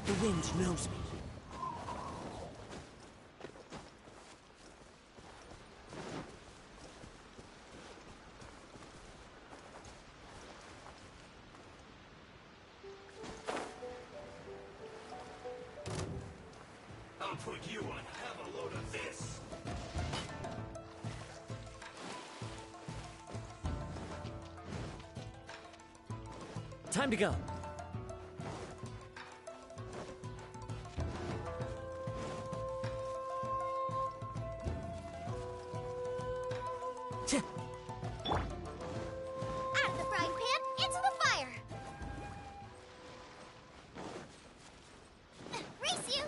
The wind knows me. I'll put you on. Have a load of this. Time to go. Out of the frying pan, into the fire! Race you!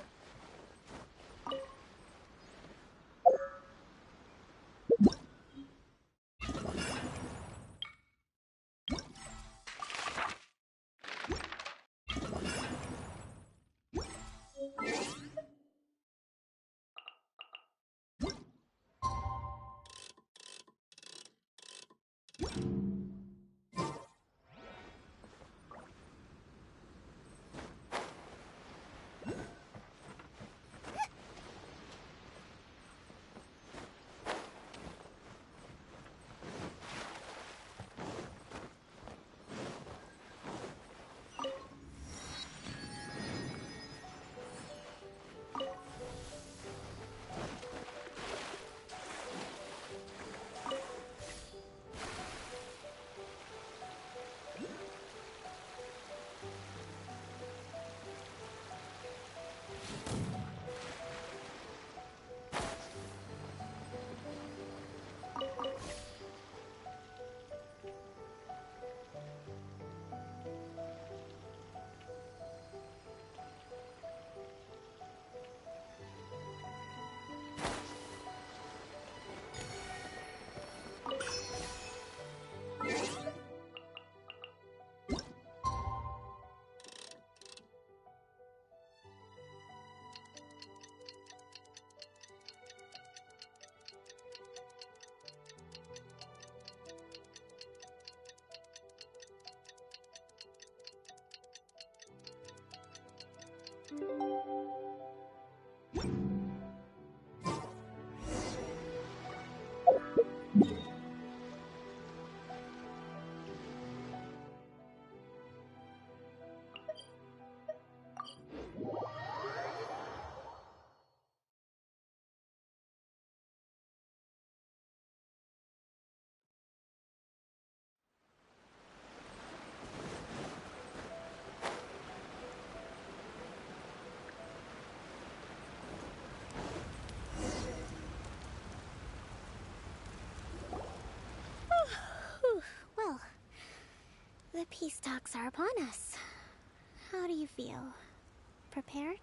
Well, the peace talks are upon us. How do you feel? Prepared?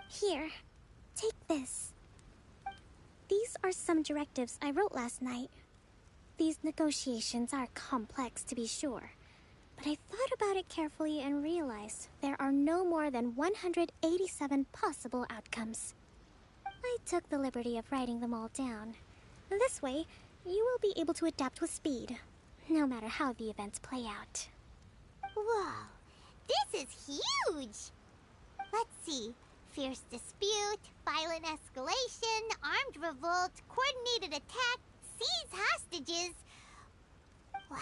Here, take this. These are some directives I wrote last night. These negotiations are complex, to be sure, but I thought about it carefully and realized there are no more than 187 possible outcomes. I took the liberty of writing them all down. This way, you will be able to adapt with speed, no matter how the events play out. Whoa, this is huge! Let's see. Fierce dispute, violent escalation, armed revolt, coordinated attack, seize hostages. Wow,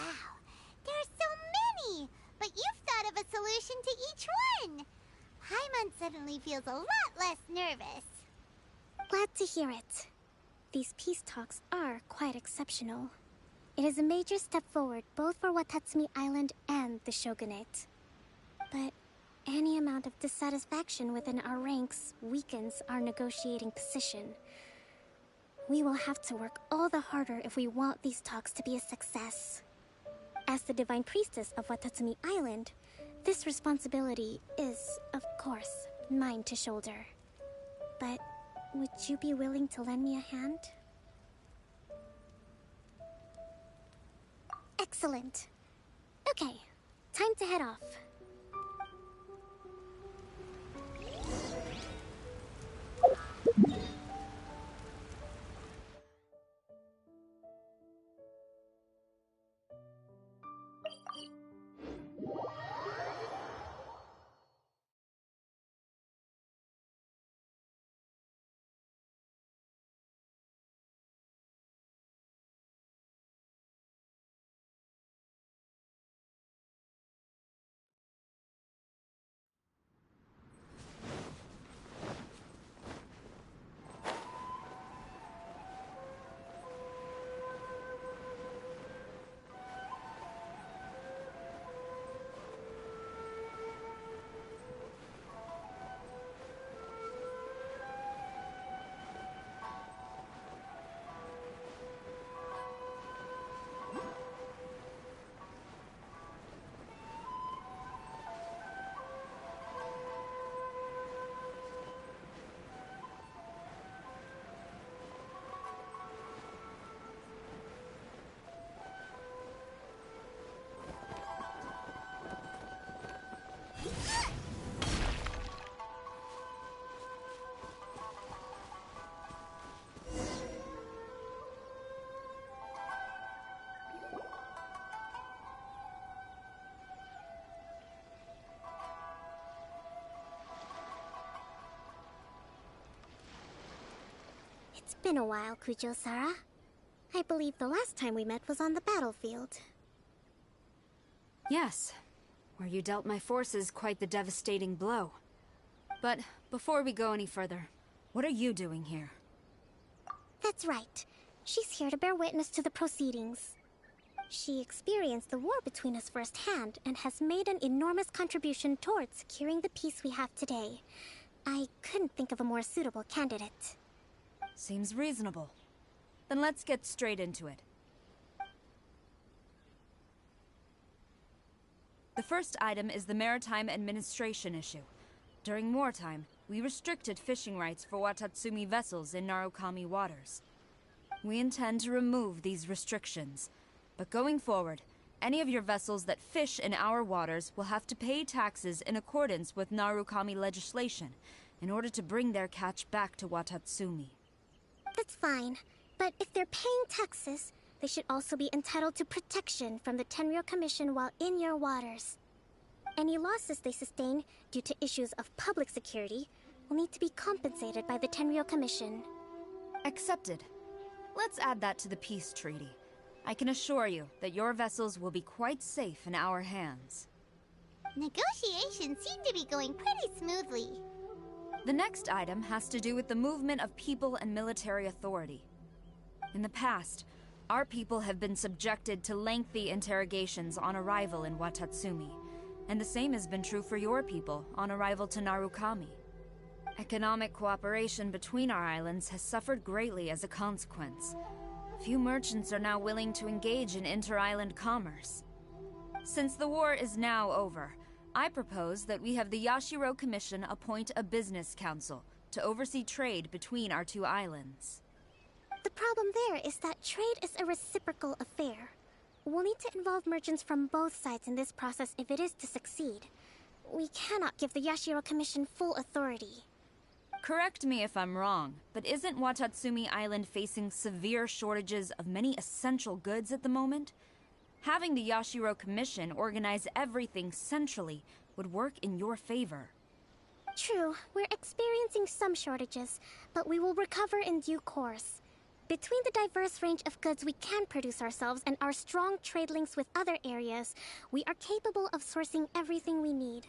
there are so many! But you've thought of a solution to each one! Paimon suddenly feels a lot less nervous. Glad to hear it. These peace talks are quite exceptional. It is a major step forward both for Watatsumi Island and the Shogunate. But any amount of dissatisfaction within our ranks weakens our negotiating position. We will have to work all the harder if we want these talks to be a success. As the Divine Priestess of Watatsumi Island, this responsibility is, of course, mine to shoulder. But would you be willing to lend me a hand? Excellent. Okay, time to head off. It's been a while, Kujo-Sara. I believe the last time we met was on the battlefield. Yes, where you dealt my forces quite the devastating blow. But before we go any further, what are you doing here? That's right. She's here to bear witness to the proceedings. She experienced the war between us firsthand and has made an enormous contribution towards securing the peace we have today. I couldn't think of a more suitable candidate. Seems reasonable. Then let's get straight into it. The first item is the Maritime Administration issue. During wartime, we restricted fishing rights for Watatsumi vessels in Narukami waters. We intend to remove these restrictions, but going forward, any of your vessels that fish in our waters will have to pay taxes in accordance with Narukami legislation in order to bring their catch back to Watatsumi. That's fine, but if they're paying taxes, they should also be entitled to protection from the Tenryou Commission while in your waters. Any losses they sustain due to issues of public security will need to be compensated by the Tenryou Commission. Accepted. Let's add that to the peace treaty. I can assure you that your vessels will be quite safe in our hands. Negotiations seem to be going pretty smoothly. The next item has to do with the movement of people and military authority. In the past, our people have been subjected to lengthy interrogations on arrival in Watatsumi, and the same has been true for your people on arrival to Narukami. Economic cooperation between our islands has suffered greatly as a consequence. Few merchants are now willing to engage in inter-island commerce. Since the war is now over, I propose that we have the Yashiro Commission appoint a business council to oversee trade between our two islands. The problem there is that trade is a reciprocal affair. We'll need to involve merchants from both sides in this process if it is to succeed. We cannot give the Yashiro Commission full authority. Correct me if I'm wrong, but isn't Watatsumi Island facing severe shortages of many essential goods at the moment? Having the Yashiro Commission organize everything centrally would work in your favor. True, we're experiencing some shortages, but we will recover in due course. Between the diverse range of goods we can produce ourselves and our strong trade links with other areas, we are capable of sourcing everything we need.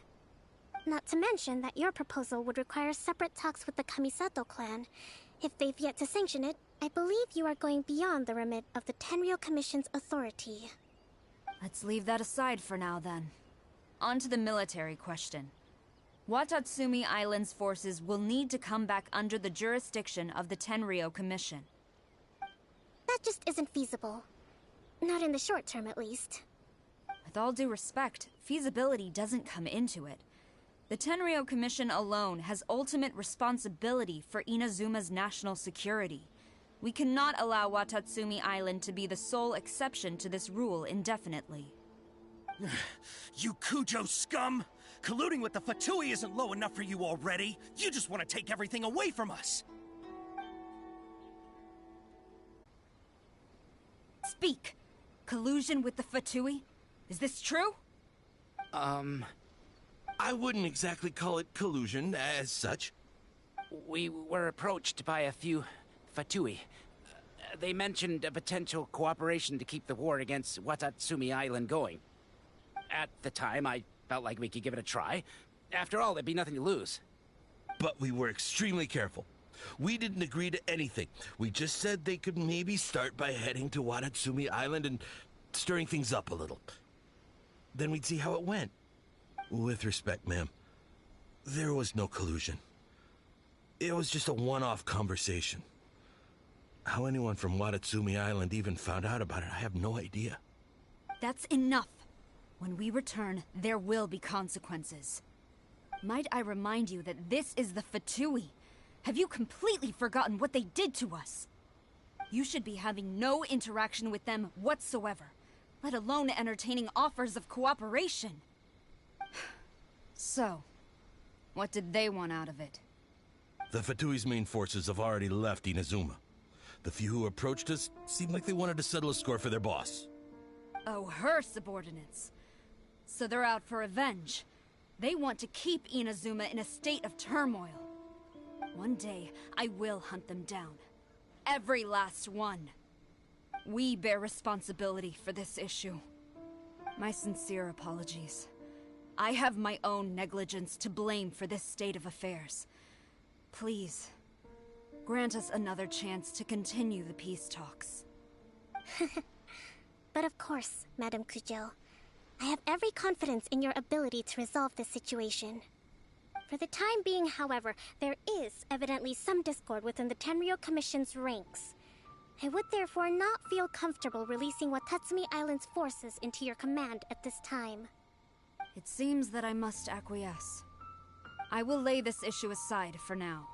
Not to mention that your proposal would require separate talks with the Kamisato clan. If they've yet to sanction it, I believe you are going beyond the remit of the Tenryou Commission's authority. Let's leave that aside for now, then. On to the military question. Watatsumi Island's forces will need to come back under the jurisdiction of the Tenryou Commission. That just isn't feasible. Not in the short term, at least. With all due respect, feasibility doesn't come into it. The Tenryou Commission alone has ultimate responsibility for Inazuma's national security. We cannot allow Watatsumi Island to be the sole exception to this rule indefinitely. You Kujo scum! Colluding with the Fatui isn't low enough for you already. You just want to take everything away from us. Speak! Collusion with the Fatui? Is this true? I wouldn't exactly call it collusion as such. We were approached by a few Fatui. They mentioned a potential cooperation to keep the war against Watatsumi Island going. At the time, I felt like we could give it a try. After all, there'd be nothing to lose. But we were extremely careful. We didn't agree to anything. We just said they could maybe start by heading to Watatsumi Island and stirring things up a little. Then we'd see how it went. With respect, ma'am, there was no collusion. It was just a one-off conversation. How anyone from Watatsumi Island even found out about it, I have no idea. That's enough. When we return, there will be consequences. Might I remind you that this is the Fatui? Have you completely forgotten what they did to us? You should be having no interaction with them whatsoever, let alone entertaining offers of cooperation. So, what did they want out of it? The Fatui's main forces have already left Inazuma. The few who approached us seemed like they wanted to settle a score for their boss. Oh, her subordinates. So they're out for revenge. They want to keep Inazuma in a state of turmoil. One day, I will hunt them down. Every last one. We bear responsibility for this issue. My sincere apologies. I have my own negligence to blame for this state of affairs. Please, grant us another chance to continue the peace talks. But of course, Madame Kujo. I have every confidence in your ability to resolve this situation. For the time being, however, there is evidently some discord within the Tenryou Commission's ranks. I would therefore not feel comfortable releasing Watatsumi Island's forces into your command at this time. It seems that I must acquiesce. I will lay this issue aside for now,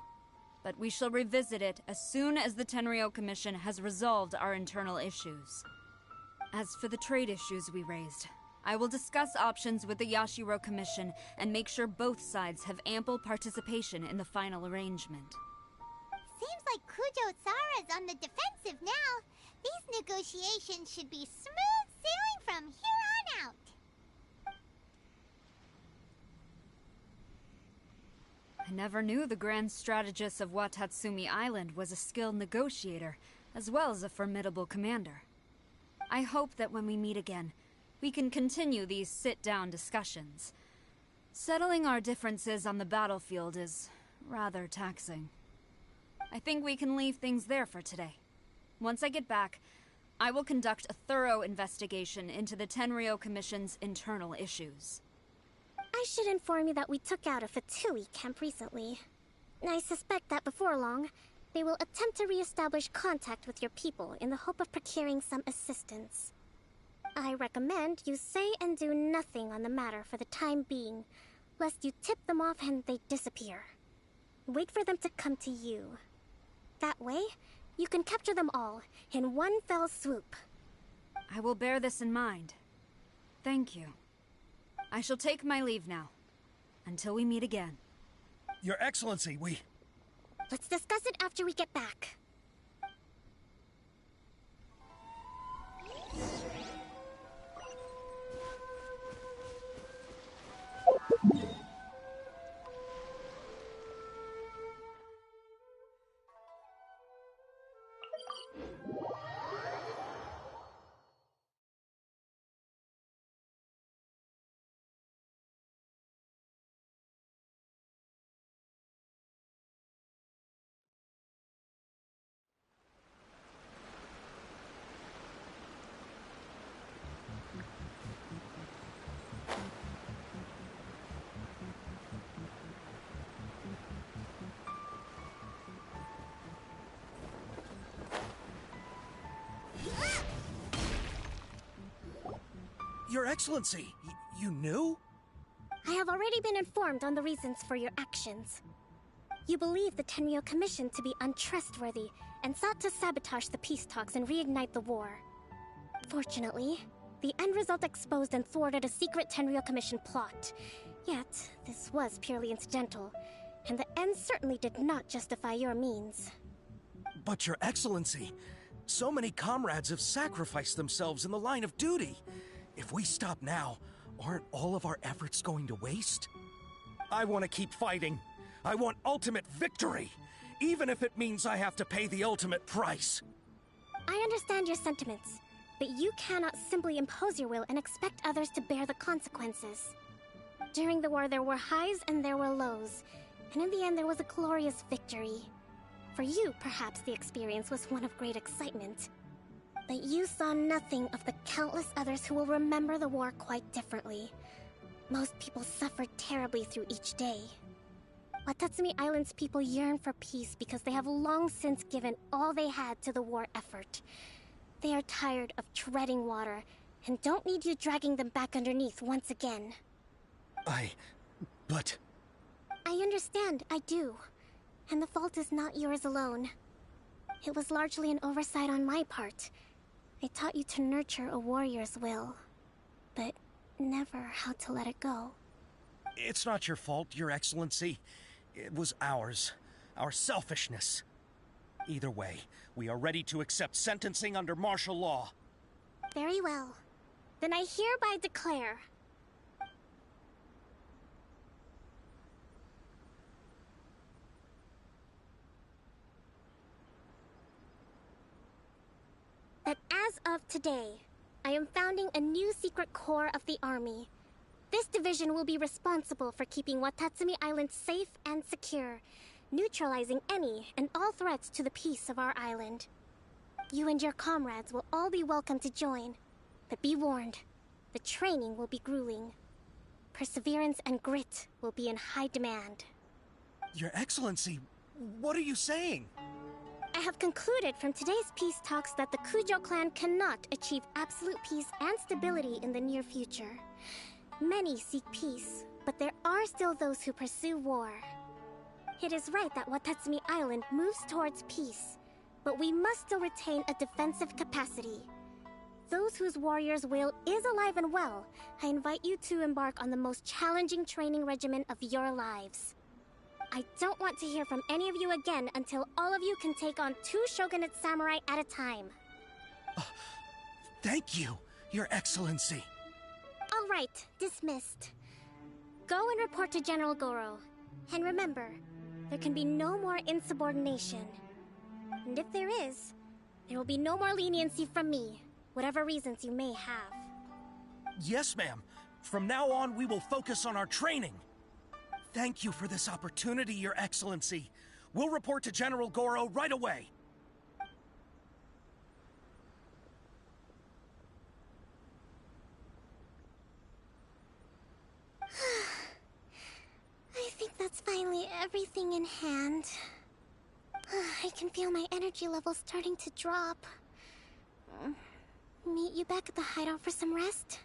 but we shall revisit it as soon as the Tenryou Commission has resolved our internal issues. As for the trade issues we raised, I will discuss options with the Yashiro Commission and make sure both sides have ample participation in the final arrangement. Seems like Kujo-sara's on the defensive now. These negotiations should be smooth sailing from here on out. I never knew the grand strategist of Watatsumi Island was a skilled negotiator, as well as a formidable commander. I hope that when we meet again, we can continue these sit-down discussions. Settling our differences on the battlefield is rather taxing. I think we can leave things there for today. Once I get back, I will conduct a thorough investigation into the Tenryou Commission's internal issues. I should inform you that we took out a Fatui camp recently. I suspect that before long, they will attempt to re-establish contact with your people in the hope of procuring some assistance. I recommend you say and do nothing on the matter for the time being, lest you tip them off and they disappear. Wait for them to come to you. That way, you can capture them all in one fell swoop. I will bear this in mind. Thank you. I shall take my leave now. Until we meet again. Your Excellency, Let's discuss it after we get back. Your Excellency, you knew? I have already been informed on the reasons for your actions. You believe the Tenryou Commission to be untrustworthy and sought to sabotage the peace talks and reignite the war. Fortunately, the end result exposed and thwarted a secret Tenryou Commission plot. Yet, this was purely incidental, and the end certainly did not justify your means. But Your Excellency, so many comrades have sacrificed themselves in the line of duty. If we stop now, aren't all of our efforts going to waste? I want to keep fighting. I want ultimate victory, even if it means I have to pay the ultimate price. I understand your sentiments, but you cannot simply impose your will and expect others to bear the consequences. During the war, there were highs and there were lows, and in the end, there was a glorious victory. For you, perhaps the experience was one of great excitement. But you saw nothing of the countless others who will remember the war quite differently. Most people suffered terribly through each day. Watatsumi Island's people yearn for peace because they have long since given all they had to the war effort. They are tired of treading water and don't need you dragging them back underneath once again. But... I understand, I do. And the fault is not yours alone. It was largely an oversight on my part. I taught you to nurture a warrior's will, but never how to let it go. It's not your fault, Your Excellency. It was ours. Our selfishness. Either way, we are ready to accept sentencing under martial law. Very well. Then I hereby declare... today, I am founding a new secret corps of the army. This division will be responsible for keeping Watatsumi Island safe and secure, neutralizing any and all threats to the peace of our island. You and your comrades will all be welcome to join, but be warned, the training will be grueling. Perseverance and grit will be in high demand. Your Excellency, what are you saying? I have concluded from today's peace talks that the Kujo clan cannot achieve absolute peace and stability in the near future. Many seek peace, but there are still those who pursue war. It is right that Watatsumi Island moves towards peace, but we must still retain a defensive capacity. Those whose warrior's will is alive and well, I invite you to embark on the most challenging training regimen of your lives. I don't want to hear from any of you again until all of you can take on 2 shogunate samurai at a time. Thank you, Your Excellency. All right, dismissed. Go and report to General Goro. And remember, there can be no more insubordination. And if there is, there will be no more leniency from me, whatever reasons you may have. Yes, ma'am. From now on, we will focus on our training. Thank you for this opportunity, Your Excellency. We'll report to General Goro right away. I think that's finally everything in hand. I can feel my energy levels starting to drop. Meet you back at the hideout for some rest?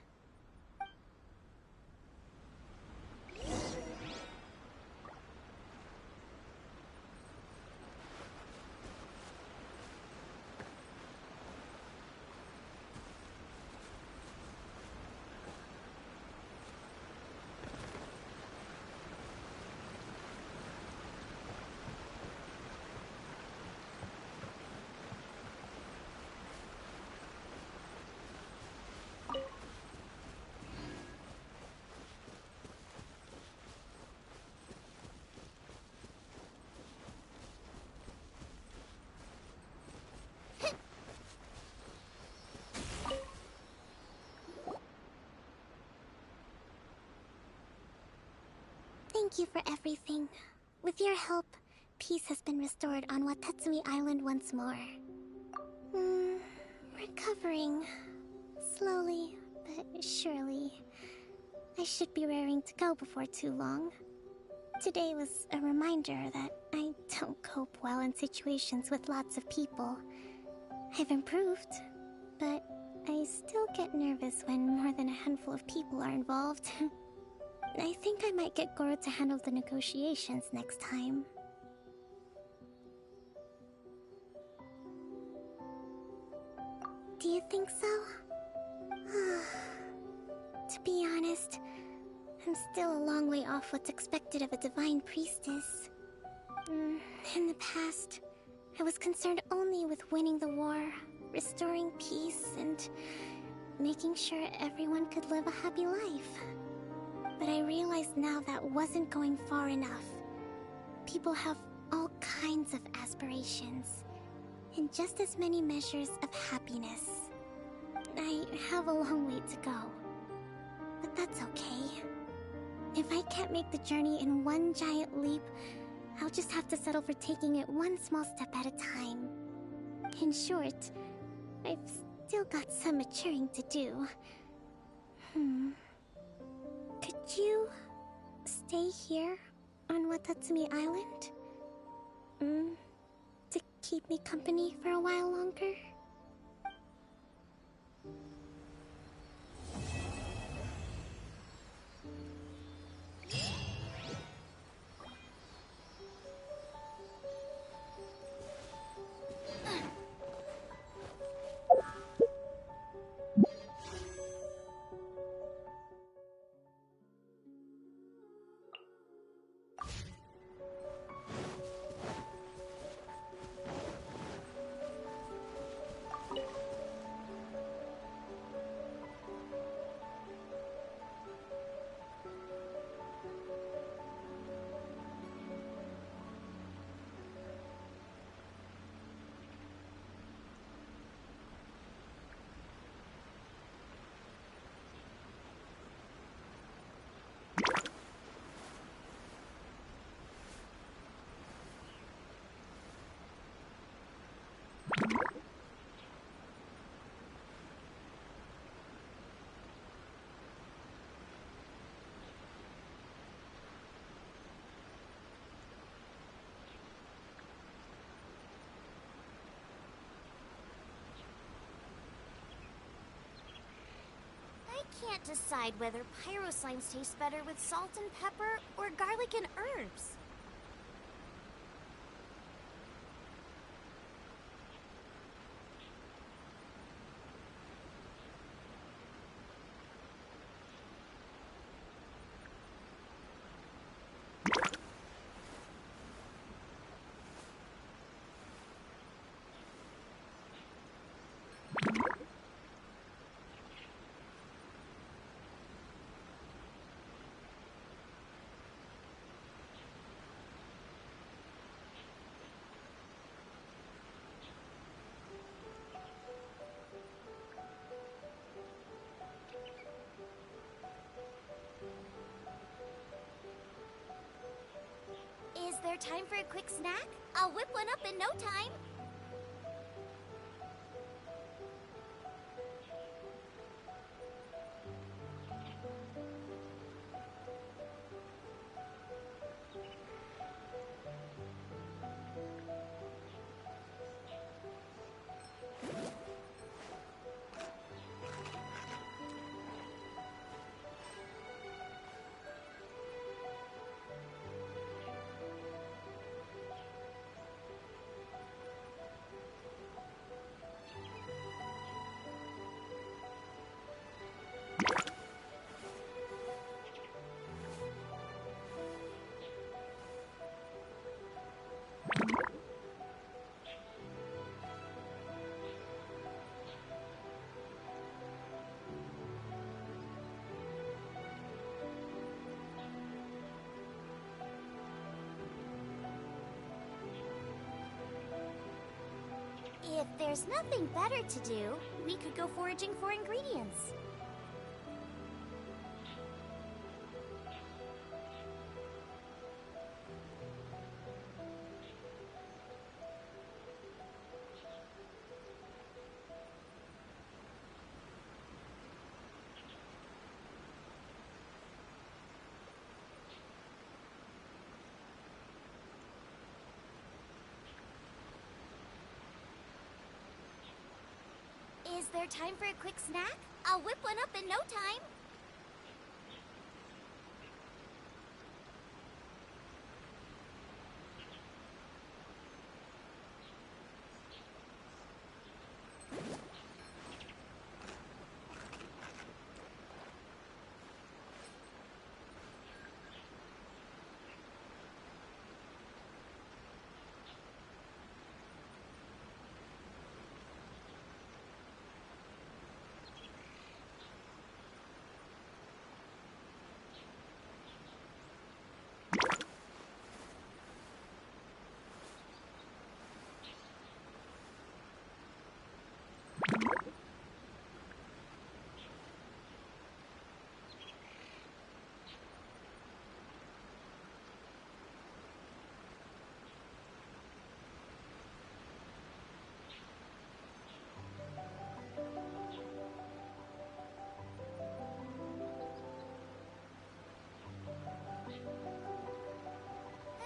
Thank you for everything. With your help, peace has been restored on Watatsumi Island once more. Recovering. Slowly, but surely. I should be raring to go before too long. Today was a reminder that I don't cope well in situations with lots of people. I've improved, but I still get nervous when more than a handful of people are involved. I think I might get Goro to handle the negotiations next time. Do you think so? To be honest, I'm still a long way off what's expected of a divine priestess. In the past, I was concerned only with winning the war, restoring peace, and making sure everyone could live a happy life. But I realized now that wasn't going far enough. People have all kinds of aspirations, and just as many measures of happiness. I have a long way to go, but that's okay. If I can't make the journey in one giant leap, I'll just have to settle for taking it one small step at a time. In short, I've still got some maturing to do. Could you stay here on Watatsumi Island? To keep me company for a while longer? decide whether pyro slimes taste better with salt and pepper or garlic and herbs. Is there time for a quick snack? I'll whip one up in no time. If there's nothing better to do, we could go foraging for ingredients. Is there time for a quick snack? I'll whip one up in no time.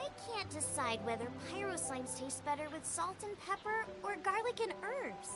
I can't decide whether pyro slimes taste better with salt and pepper or garlic and herbs.